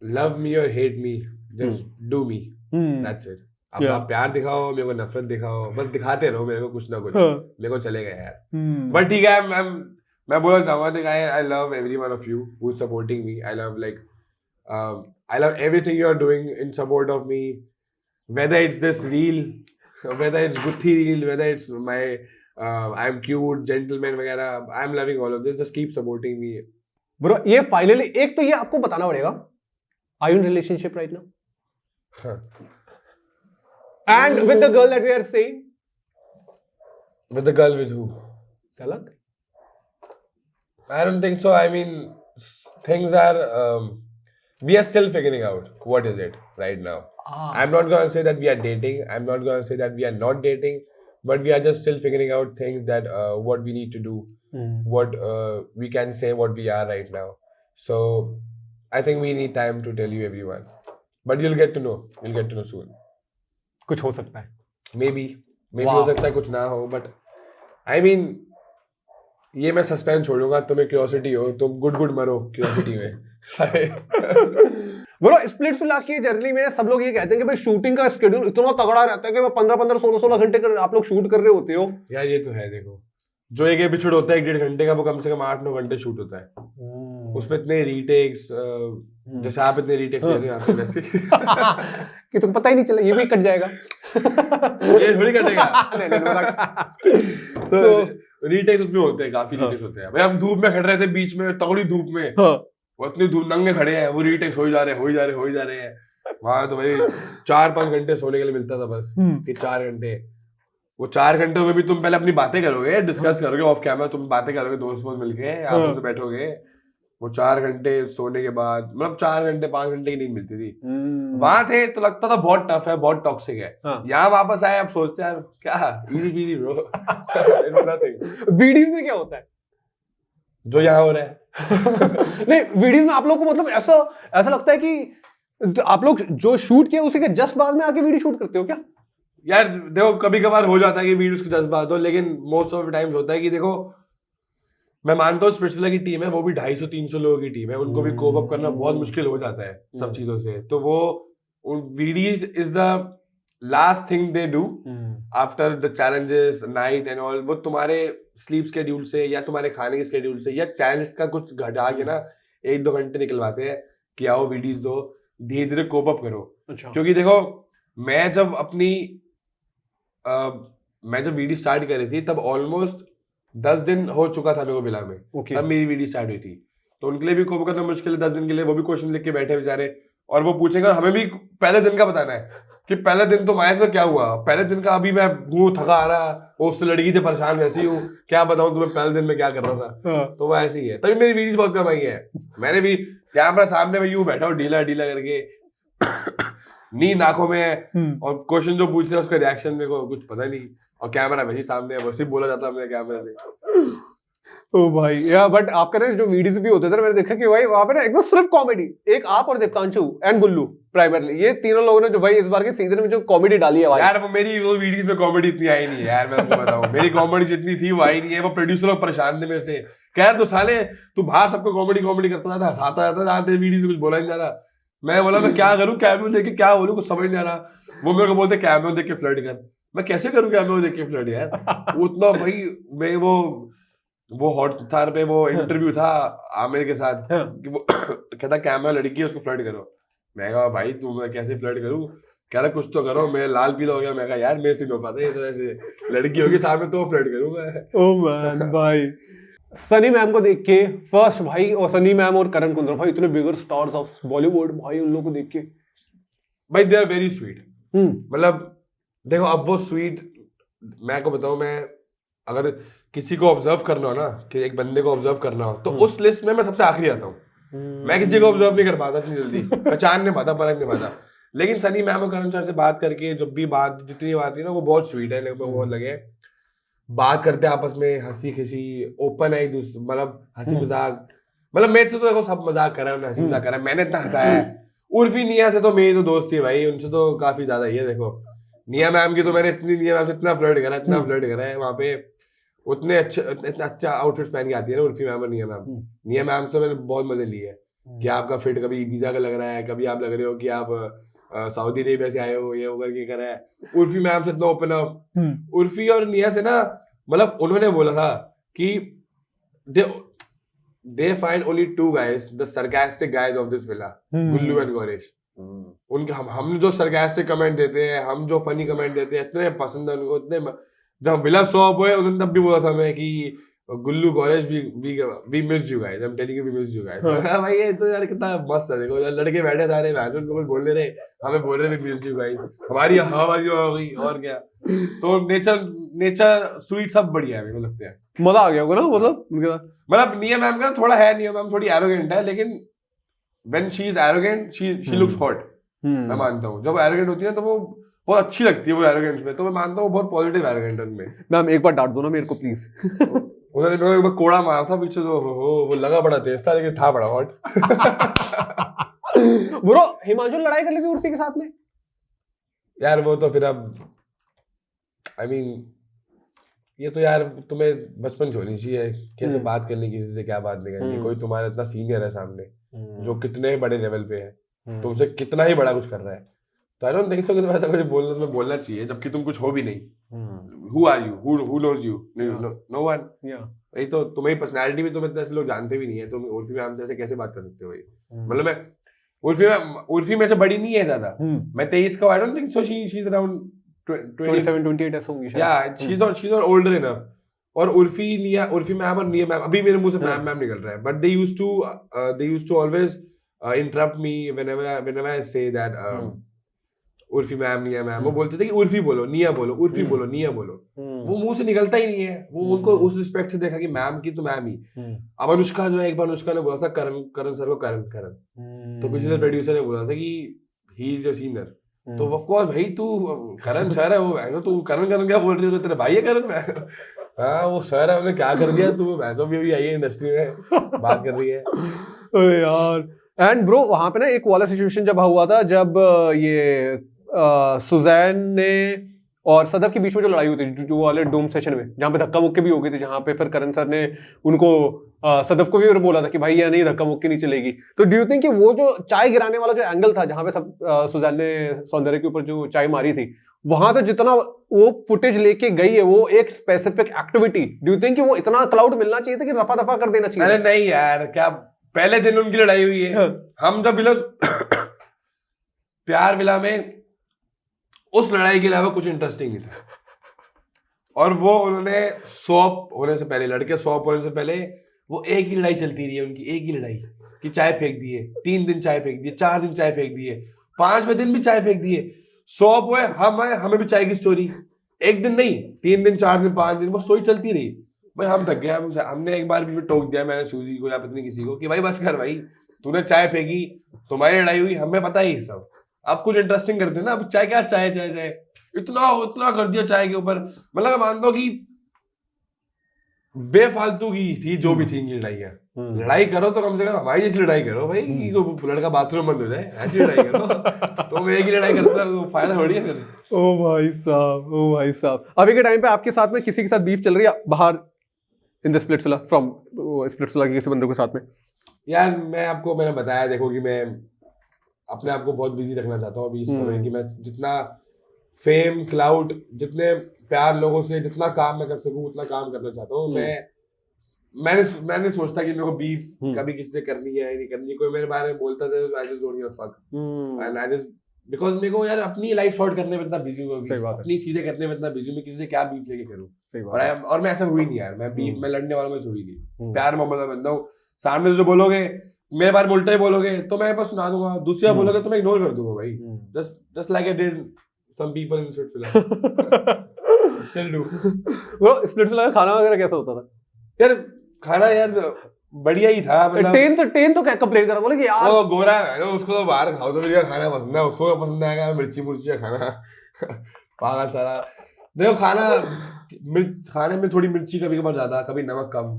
लव मी और hate me, just do me, that's it. अब आप प्यार दिखाओ, मेरे को नफरत दिखाओ, बस दिखाते रहो मेरे को कुछ ना कुछ, मेरे को चलेगा यार। बट ठीक है, मैं बोलना चाहूंगा I love every one of you who is supporting me. I love like I love everything you are doing in support of me, whether it's this reel, whether it's Guthi reel, whether it's my I'm cute, gentleman वगैरह, I'm loving all of this. Just keep supporting me. Bro, ये finally एक तो ये आपको बताना पड़ेगा, are you in relationship right now? And with the girl that we are saying? With the girl with who? Salak? I don't think so. I mean, things are we are still figuring out what is it right now. I'm not going to say that we are dating. I'm not going to say that we are not dating. But we are just still figuring out things that what we need to do, what we can say, what we are right now. So I think we need time to tell you everyone. But you'll get to know. You'll get to know soon. कुछ हो सकता है. Maybe हो सकता है, कुछ ना हो. But I mean, ये मैं सस्पेंस छोड़ूंगा. तुम्हें क्यूरियोसिटी हो, तुम गुड मरो क्यूरियोसिटी में. ब्रो, स्प्लिट्सविला की जर्नी में सब लोग ये कहते हैं कि भाई शूटिंग का शेड्यूल इतना तगड़ा रहता है कि 15-15, 16-16 घंटे आप लोग शूट कर रहे होते हो. यार ये तो है, देखो जो एक एपिसोड होता है 1.5 घंटे का, वो कम से कम 8-9 घंटे शूट होता है. उसमें इतने रीटेक्स, जैसे आप इतने रीटेक्स ले रहे हो आपके वैसे कि तुम पता ही नहीं चला, ये भी कट जाएगा. ये थोड़ी कटेगा. तो रीटेक्स उसमें होते हैं, काफी रीटेक्स होते हैं. भाई हम धूप में खड़ रहे थे बीच में, तगड़ी धूप में, वो इतनी धूप, नंगे खड़े हैं, वो रीटेक्स हो ही जा रहे हैं. वहां तो भाई 4-5 घंटे सोने के लिए मिलता था बस, कि 4 घंटे. वो 4 घंटे में भी तुम पहले अपनी बातें करोगे, डिस्कस करोगे ऑफ कैमरा, तुम बातें करोगे दोस्त मिलके, आपस में बैठोगे. वो 4 घंटे सोने के बाद, मतलब 4 घंटे 5 घंटे की नींद मिलती थी. वहां थे तो लगता था बहुत टफ है, बहुत टॉक्सिक है. यहाँ वापस आए, अब सोचते हैं क्या इजी पीजी ब्रो. वीडियोस में क्या होता है जो यहाँ हो रहा है. नहीं, वीडियोस में आप लोग को मतलब ऐसा लगता है कि आप लोग जो शूट किया उसी के जस्ट बाद में आके वीडियो शूट करते हो क्या? यार देखो, कभी कभार हो जाता है कि वीडियोस के जस्ट बाद हो, लेकिन मोस्ट ऑफ द टाइम्स होता है कि देखो, मैं मानता हूँ स्प्लिट्सविला की टीम है, वो भी 250-300 लोगों की टीम है, उनको भी कोप अप करना बहुत मुश्किल हो जाता है सब चीजों से. तो वो videos is the last thing they do after the challenges, night and all. वो तुम्हारे स्लीप स्केड्यूल से या तुम्हारे खाने के स्केड्यूल से या चैलेंज का कुछ घटा के ना 1-2 घंटे निकलवाते हैं कि आओ वीडियोस दो, धीरे धीरे कोप अप करो. अच्छा. क्योंकि देखो, मैं जब वीडियो स्टार्ट करी थी तब ऑलमोस्ट 10 दिन हो चुका था मेरे को मिला में. तब मेरी वीडियो स्टार्ट हुई थी. तो उनके लिए भी कोप करना मुश्किल है 10 दिन के लिए. वो भी क्वेश्चन लिख के बैठे बेचारे, और वो पूछेगा, हमें भी पहले दिन का बताना है कि पहले दिन तुम आए तो क्या हुआ, पहले दिन का. अभी मैं हूँ थका आ रहा, उस लड़की से परेशान वैसी हूँ, क्या बताऊँ तुम्हें पहले दिन में क्या कर रहा था. तो वो ऐसे ही है. तभी मेरी वीडियोस बहुत कम आई है. मैंने भी कैमरा सामने में यूं बैठा हूँ ढीला करके, नींद आंखों में है, और क्वेश्चन जो पूछ रहे हैं उसका रिएक्शन मेरे को कुछ पता नहीं, और कैमरा वैसे सामने है, वैसे बोला जाता है मेरे कैमरे से. ओ भाई या बट आपका ना जो वीडियोस भी होते थे, मैंने देखा कि भाई वहां पे ना एकदम सिर्फ कॉमेडी, एक आप और देवतांशु एंड गुल्लू प्राइमरली, ये तीनों लोगों ने जो भाई इस बार के सीजन में जो कॉमेडी डाली है भाई. यार वो मेरी वो वीडियोस में कॉमेडी इतनी आई नहीं है यार, मैं आपको बताऊं. मेरी कॉमेडी जितनी थी वो आई नहीं है. वो प्रोड्यूसर लोग परेशान थे मेरे से, कह तो साले तू बाहर सबको कॉमेडी करता था, हंसाता जाता था, वीडियो में कुछ बोला नहीं जा रहा. मैं बोला मैं क्या करूं, कैमरा देख के क्या बोलूं, कुछ समझ नहीं आ रहा। वो मेरे को बोलते कैमरा देख के फ्लर्ट कर। मैं कैसे करूं कैमरा देख के फ्लर्ट यार? उतना भाई मैं वो हॉटस्टार पे वो इंटरव्यू था आमिर के साथ कि वो कहता कैमरा लड़की है उसको फ्लर्ट करो। मैं कहा भाई मैं कैसे फ्लर्ट करूं? कह रहा कुछ तो करो। मैं लाल पीला हो गया। मैं कहा यार मेरे से नहीं हो पाता ये, तो ऐसे लड़की होगी सामने तो फ्लर्ट करूंगा। ओह मैन भाई, सनी मैम को देख के फर्स्ट भाई, और सनी मैम और करण कुंद्रा भाई इतने बिगर स्टार्स ऑफ बॉलीवुड भाई, उन लोगों को देख के भाई दे आर वेरी स्वीट। मतलब देखो अब वो स्वीट, मैं को बताऊं, मैं अगर किसी को ऑब्जर्व करना हो ना, कि एक बंदे को ऑब्जर्व करना हो, तो उस लिस्ट में मैं सबसे आखिरी आता हूँ। मैं किसी को ऑब्जर्व नहीं कर पाता इतनी जल्दी, पहचान नहीं पाता, परख नहीं पाता। लेकिन सनी मैम और करण सर से बात करके जब भी बात, जितनी बात थी ना, वो बहुत स्वीट है। बहुत लगे बात करते आपस में, हंसी खिसी, ओपन है एक दूसरे, मतलब हंसी मजाक। मतलब मेरे से तो देखो सब मजाक कर रहे हैं, हंसी मजाक कर रहे हैं, मैंने इतना हंसाया है। उर्फी निया से तो मेरी तो दोस्ती है भाई, उनसे तो काफी ज्यादा ही है। देखो निया मैम की तो मैंने निया मैम से इतना फ्लर्ट करा है वहाँ पे। उतने इतना अच्छा आउटफिट पहन के आती है ना उर्फी मैम और निया मैम। निया मैम से मैंने बहुत मजे लिए है कि आपका फिट कभी वीजा का लग रहा है, कभी आप लग रहे हो कि आप सऊदी अरेबिया से आए हो, ये होकर के करा है। उर्फी मैम से इतना ओपन अप। उर्फी और निया से ना, मतलब उन्होंने बोला था कि they find only two guys, the sarcastic guys of this villa, Gullu and Gauresh. उनके हम जो sarcastic कमेंट देते हैं, हम जो फनी कमेंट देते हैं, इतने पसंद है उनको। इतने जब विला शॉप हुए उन्होंने तब भी बोला था मैं कि गुल्लू Gauresh we missed you guys, I'm telling you we missed you guys। भाई ये तो यार कितना मस्त है। देखो लड़के बैठे सारे मैच उनको कुछ बोल नहीं रहे, हमें बोल रहे we missed you guys। हमारी हवाबाजी हो गई और क्या। तो नेचर स्वीट सब बढ़िया है, मेरे को लगता है। मजा आ गया होगा ना, मतलब निया मैम का थोड़ा है, निया मैम थोड़ी एरोगेंट है, लेकिन when she is arrogant she looks hot। मैं मानता हूँ जब एरोगेंट होती है तो वो बहुत अच्छी लगती है, वो एरोगेंस में। तो मैं मानता हूँ बहुत पॉजिटिव एरोगेंट उनमें। मैम एक बार डांट दो ना मेरे को प्लीज। उन्होंने मेरे को एक बार कोड़ा मारा था पीछे, तो वो लगा बड़ा तेज था लेकिन था बड़ा हॉट। ब्रो हिमांशु लड़ाई कर ली थी उर्फी के साथ में यार। वो तो फिर अब I mean, ये तो यार तुम्हें बचपन छोड़नी चाहिए, कैसे बात करनी, किसी से क्या बात नहीं करनी। कोई तुम्हारा इतना सीनियर है सामने जो कितने बड़े लेवल पे है, तुमसे कितना ही बड़ा कुछ कर रहा है, तो आई डोंट थिंक सो कि तुम ऐसा कुछ बोलना चाहिए जबकि तुम कुछ हो भी नहीं। Who are you? Who knows you? No one। यही तो तुम्हारी पर्सनालिटी भी, तुम इतने ऐसे लोग जानते भी नहीं है, तुम उर्फी मैम से कैसे बात कर सकते हो भाई? मतलब मैं उर्फी में से बड़ी नहीं है ज्यादा, मैं 23 का। I don't think so she is around 27-28 ऐसा होंगी शायद। Yeah, she's not older enough। और उर्फी मैम और निया मैम, अभी मेरे मुंह से मैम निकल रहा है, but they used to always interrupt me whenever I say that Urfi ma'am, निया मैम। वो बोलते थे कि उर्फी बोलो, निया बोलो, उर्फी बोलो, निया बोलो। वो मुंह से निकलता ही नहीं है। वो उनको उस रिस्पेक्ट से देखा कि मैम की तो मैम ही। अब अनुष्का जो है, एक बार अनुष्का ने बोला था करण सर को करण, तो पीछे से प्रोड्यूसर ने बोला था कि ही इज योर सीनियर। तो ऑफ कोर्स भाई तू करण सर है, वो तू करण क्या बोल रही हो, तेरे भाई है करण? हाँ वो सर है, उन्होंने क्या कर दिया, तू तो भी आई है इंडस्ट्री में बात कर रही है। अरे यार। एंड ब्रो वहां पे ना एक वाला सिचुएशन जब हुआ था, जब ये सुजैन ने और सदफ के बीच में जो लड़ाई हुई थी, जो वाले डोम सेशन में, जहाँ पे धक्का मुक्की भी हो गई थी, जहाँ पे फिर करण सर ने उनको सदफ को भी बोला था कि भाई ये नहीं धक्का मुक्की नहीं चलेगी। तो डू यू थिंक कि वो जो चाय गिराने वाला जो एंगल था, जहाँ पे सब सुजैन ने सौंदर्य के ऊपर जो चाय मारी थी, वहां तो जितना वो फुटेज लेके गई है, वो एक specific activity, do you think कि वो इतना क्लाउड मिलना चाहिए था कि रफा दफा कर देना चाहिए? अरे नहीं यार, क्या पहले दिन उनकी लड़ाई हुई है। हम जब प्यार विला में उस लड़ाई के अलावा कुछ इंटरेस्टिंग नहीं था। और वो उन्होंने सौंप होने से पहले, लड़के सौंप होने से पहले, वो एक ही लड़ाई चलती रही है उनकी, एक ही लड़ाई कि चाय फेंक दिए, 3 दिन चाय फेंक दिए, 4 दिन चाय फेंक दिए, 5वें दिन भी चाय फेंक दिए। सौंप हुए हम आए, हमें भी चाय की स्टोरी, एक दिन नहीं, 3 दिन 4 दिन 5 दिन, वो स्टोरी चलती रही। भाई हम थक गए। हमने एक बार भी टोक दिया, मैंने सूजी को या पत्नी किसी को, कि भाई बस कर भाई, तूने चाय फेंकी, तुम्हारी लड़ाई हुई, हमें पता ही सब। अब कुछ इंटरेस्टिंग करते ना, अब चाय क्या, चाय इतना कर दिया चाय के ऊपर। मतलब मैं मानता हूँ कि बेफालतू की थी जो भी थी इनकी लड़ाई। लड़ाई करो तो कम से कम हमारी जैसी लड़ाई करो भाई, लड़का बाथरूम बंद हो जाए, ऐसी लड़ाई करो। तो मैं एक ही लड़ाई करता हूँ, फायदा थोड़ी है। ओ भाई साहब, अभी के टाइम पे आपके साथ में किसी के साथ बीफ चल रही है बाहर in the Splitsvilla, from Splitsvilla के किसी बंदे के साथ में? यार मैंने बताया, देखो कि मैं अपने आप को बहुत बिजी रखना चाहता हूँ अभी इस समय कि मैं जितना फेम क्लाउड जितने प्यार लोगों से जितना काम मैं कर सकूं उतना काम करना चाहता हूँ। मैंने सोचता कि मेरे को बीफ कभी किसी से करनी है नहीं करनी, कोई मेरे बारे में बोलता था I just don't give a fuck and I just because मेरे को यार अपनी लाइफ शॉर्ट करने में इतना बिजी हूँ, अपनी चीजें करने में इतना बिजी हूँ, मैं किसी से क्या बीफ लेके करूँ। और मैं ऐसा हुई नहीं यार, मैं बीफ में लड़ने वाला मैं हुई नहीं, प्यार मोहब्बत का बंदा हूँ। सामने जो बोलोगे मेरे बारे में उल्टा ही बोलोगे तो मैं बस सुना दूंगा, दूसरी बार बोलोगे तो मैं इग्नोर कर दूंगा भाई, just like I did some people in Splitsvilla still do. Bro Splitsvilla का खाना वगैरह कैसा होता था यार? खाना यार बढ़िया ही था, मतलब टेन तो क्या कंप्लेन कर रहा, बोले कि यार वो गोरा है उसको तो बाहर खाओ तो मुझे खाना पसंद है, उसको पसंद आएगा मिर्ची का खाना पागल सारा। देखो खाने में थोड़ी मिर्ची कभी कभार ज्यादा कभी नमक कम,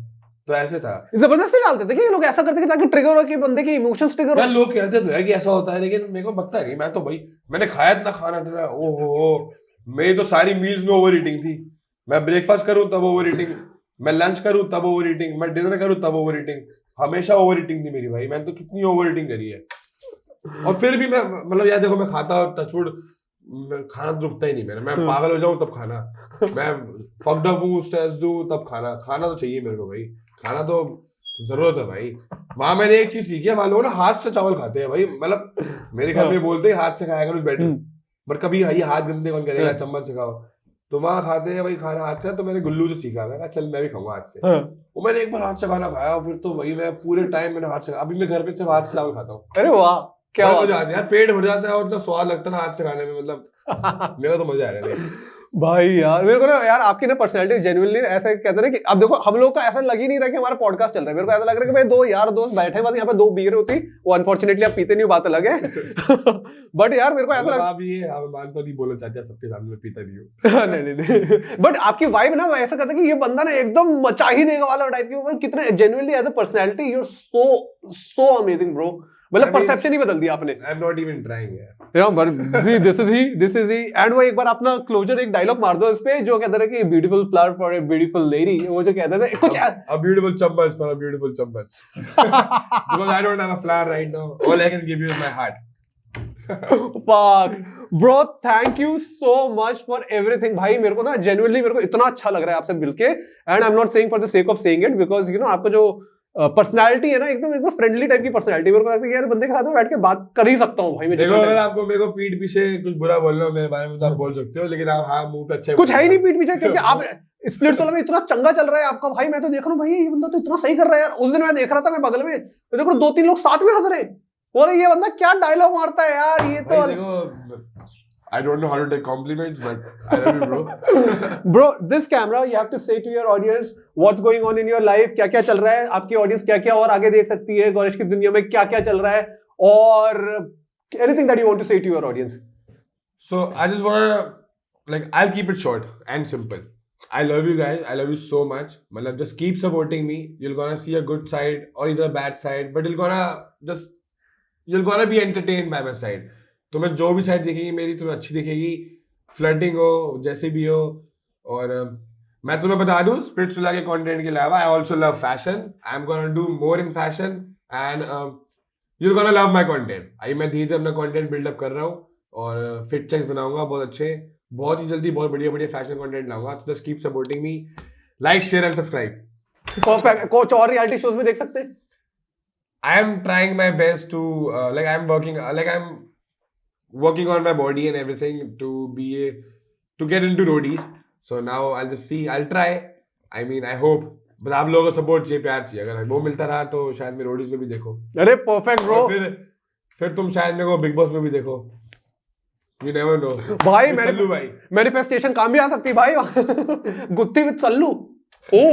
तो ऐसे था। जबरदस्ती डालते थे कि ये लोग ऐसा करते थे ताकि ट्रिगर हो कि बंदे के इमोशंस ट्रिगर हो। लोग कहते तो है कि ऐसा होता है, लेकिन मेरे को लगता है नहीं, मैं तो भाई मैंने खाया इतना खाना था, ओहो मेरी तो सारी मील्स में ओवर ईटिंग थी। मैं ब्रेकफास्ट करूं तब ओवर ईटिंग, मैं लंच करूं तब ओवर ईटिंग, मैं डिनर करूं तब ओवर ईटिंग, हमेशा ओवर ईटिंग थी मेरी भाई। मैंने तो कितनी ओवर ईटिंग करी है, और फिर भी मैं मतलब यार देखो मैं खाता टचवुड खाना तो रुकता ही नहीं मेरा, मैं पागल हो जाऊं तब खाना, मैं फक्ड अप हूं स्ट्रेस दूं तब खाना तो चाहिए मेरे को भाई, खाना तो जरूरत है भाई। वहां मैंने एक चीज सीखी है, वहां लोग ना हाथ से चावल खाते हैं भाई, मतलब मेरे घर में बोलते हैं हाथ से खाया करो बेटर, बट कभी ये हाथ गंदे कौन करेगा, चम्मच से खाओ, तो वहां खाते हैं भाई खाना हाथ से। तो मैंने गुल्लू से सीखा, मैं चल मैं भी खाऊंगा हाथ से। वो मैंने एक बार हाथ से खाना खाया, फिर तो वही मैं पूरे टाइम मैंने हाथ से, अभी मैं घर पे सिर्फ हाथ से चावल खाता हूँ। अरे वाह क्या हो जाता है यार, पेट भर जाता है और इतना स्वाद लगता है ना हाथ से खाने में, मतलब मेरा तो मजा आएगा भाई यार। मेरे को ना यार आपकी ना पर्सनैलिटी जेन्युइनली ऐसे कहते हैं कि अब देखो हम लोग का ऐसा लग ही नहीं रहा कि हमारा पॉडकास्ट चल रहा है, मेरे को ऐसा लग रहा है कि भाई दो यार दोस्त बैठे बस यहाँ पे, दो बियर होती, वो अनफॉर्चुनेटली आप पीते नहीं, बात अलग है बट यार मेरे को ऐसा लगा आप ये मान तो नहीं बोलना चाहते सबके सामने पीता नहीं हूँ नहीं बट आपकी वाइब ना ऐसा कहता है कि ये बंदा ना एकदम मचा ही देगा वाला टाइप की, कितने genuinely as a personality you are so amazing bro, मतलब परसेप्शन ही बदल दिया आपने। I am not even trying this is ही एंड वो एक बार अपना क्लोजर एक डायलॉग मार दो इस पे जो कहता है कि beautiful flower for a beautiful lady, वो जो कहता है कुछ a beautiful चम्मच for a beautiful चम्मच because I don't have a flower right now, all I can give you is my heart fuck bro, thank you so much for everything भाई। मेरे को ना genuinely मेरे को इतना अच्छा लग रहा है आपसे मिलके, and I'm not saying for the sake of saying it because you know आपका जो पर्सनालिटी है ना एकदम फ्रेंडली टाइप की पर्सनालिटी, मेरे को ऐसा कि यार बंदे के साथ में बैठ के बात कर ही सकता हूँ भाई मैं। देखो अगर आपको मेरे को पीठ पीछे कुछ बुरा बोलना हो मेरे बारे में तो आप बोल सकते हो, लेकिन आप हाँ मुंह पे अच्छे कुछ है ही नहीं पीठ पीछे, क्योंकि आप स्प्लिट्सविला में इतना चंगा चल रहा है आपका भाई, मैं तो देख रहा हूँ भाई ये बंदा तो इतना सही कर रहा है यार। उस दिन मैं देख रहा था मैं बगल में, तो देखो 2-3 लोग साथ में हंस रहे, बोले ये बंदा क्या डायलॉग मारता है यार, ये तो देखो I don't know how to take compliments, but I love you, bro. Bro, this camera, you have to say to your audience what's going on in your life, क्या क्या चल रहा है, आपकी ऑडियंस क्या क्या और आगे देख सकती है, गौरेश की दुनिया में क्या क्या चल रहा है, और anything that you want to say to your audience. So I just wanna, like, I'll keep it short and simple. I love you guys. I love you so much. मतलब just keep supporting me. You're gonna see a good side or either a bad side, but you're gonna be entertained by my side. तुम्हें जो भी side दिखेगी मेरी तुम्हें अच्छी दिखेगी, flirting हो जैसे भी हो। और मैं तुम्हें बता दूं स्प्लिट्सविला के कंटेंट के अलावा I also love fashion, I am gonna do more in fashion and you gonna love my content. I मैं धीरे धीरे अपना कंटेंट बिल्डअप कर रहा हूँ और फिट चेक्स बनाऊंगा बहुत अच्छे, बहुत ही जल्दी बहुत बढ़िया बढ़िया फैशन कंटेंट लाऊंगा। तो just keep supporting me, like share and subscribe. Perfect. कुछ और रियलिटी शोज में देख सकते हैं। I am trying my best to like I'm working on my body and everything to get into roadies. So now I'll just see, I'll try. I mean, I hope. बस आप लोगों का support चाहिए, प्यार चाहिए। अगर वो मिलता रहा तो शायद मैं रोडीज में भी देखो। अरे परफेक्ट ब्रो। फिर तुम शायद मेरे को बिग बॉस में भी देखो। You never know। भाई मैनिफेस्टेशन काम भी आ सकती है भाई Gutti with Sallu. Oh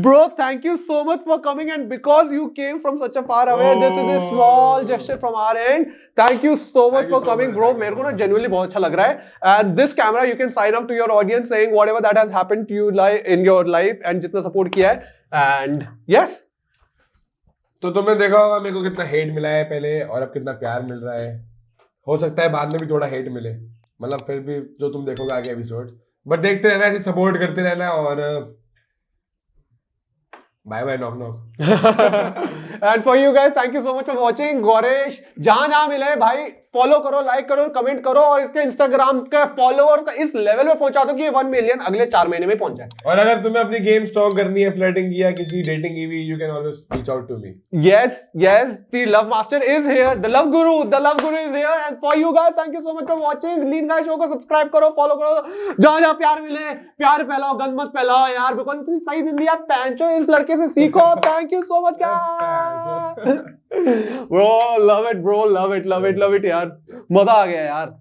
bro, thank you so much for coming, and because you came from such a far away, this is a small gesture from our end. Thank you so much for coming, bro. मेरे को ना genuinely बहुत अच्छा लग रहा है। And this camera, you can sign up to your audience saying whatever that has happened to you in your life and जितना support किया है। And yes, तो तुमने देखा होगा मेरे को कितना हेट मिला है पहले और अब कितना प्यार मिल रहा है। हो सकता है बाद में भी थोड़ा हेट मिले, मतलब फिर भी जो तुम देखोगे आगे एपिसोड, बट देखते रहना, ऐसे सपोर्ट करते रहना। और bye bye knock knock. And for you guys thank you so much for watching. Gauresh जहां मिले भाई फॉलो करो, लाइक करो, कमेंट करो और इसके इंस्टाग्राम के फॉलोअर्स का इस लेवल पे पहुंचा दो कि ये 1 मिलियन अगले 4 महीने में पहुंच जाए। और अगर तुम्हें अपनी गेम स्ट्रॉन्ग करनी है फ्लर्टिंग की या किसी डेटिंग की भी, you can always reach out to me. Yes, the love master is here, the love guru is here, and for you guys thank you so much for watching। Lean guys show को subscribe करो, follow करो, जहां जहां प्यार मिले प्यार फैलाओ, गंद मत फैलाओ यार, बिकॉज़ इतनी सही जिंदगी आप पैंचो इस लड़के से सीखो। Thank you so much guys. Bro, love it यार, मजा आ गया यार।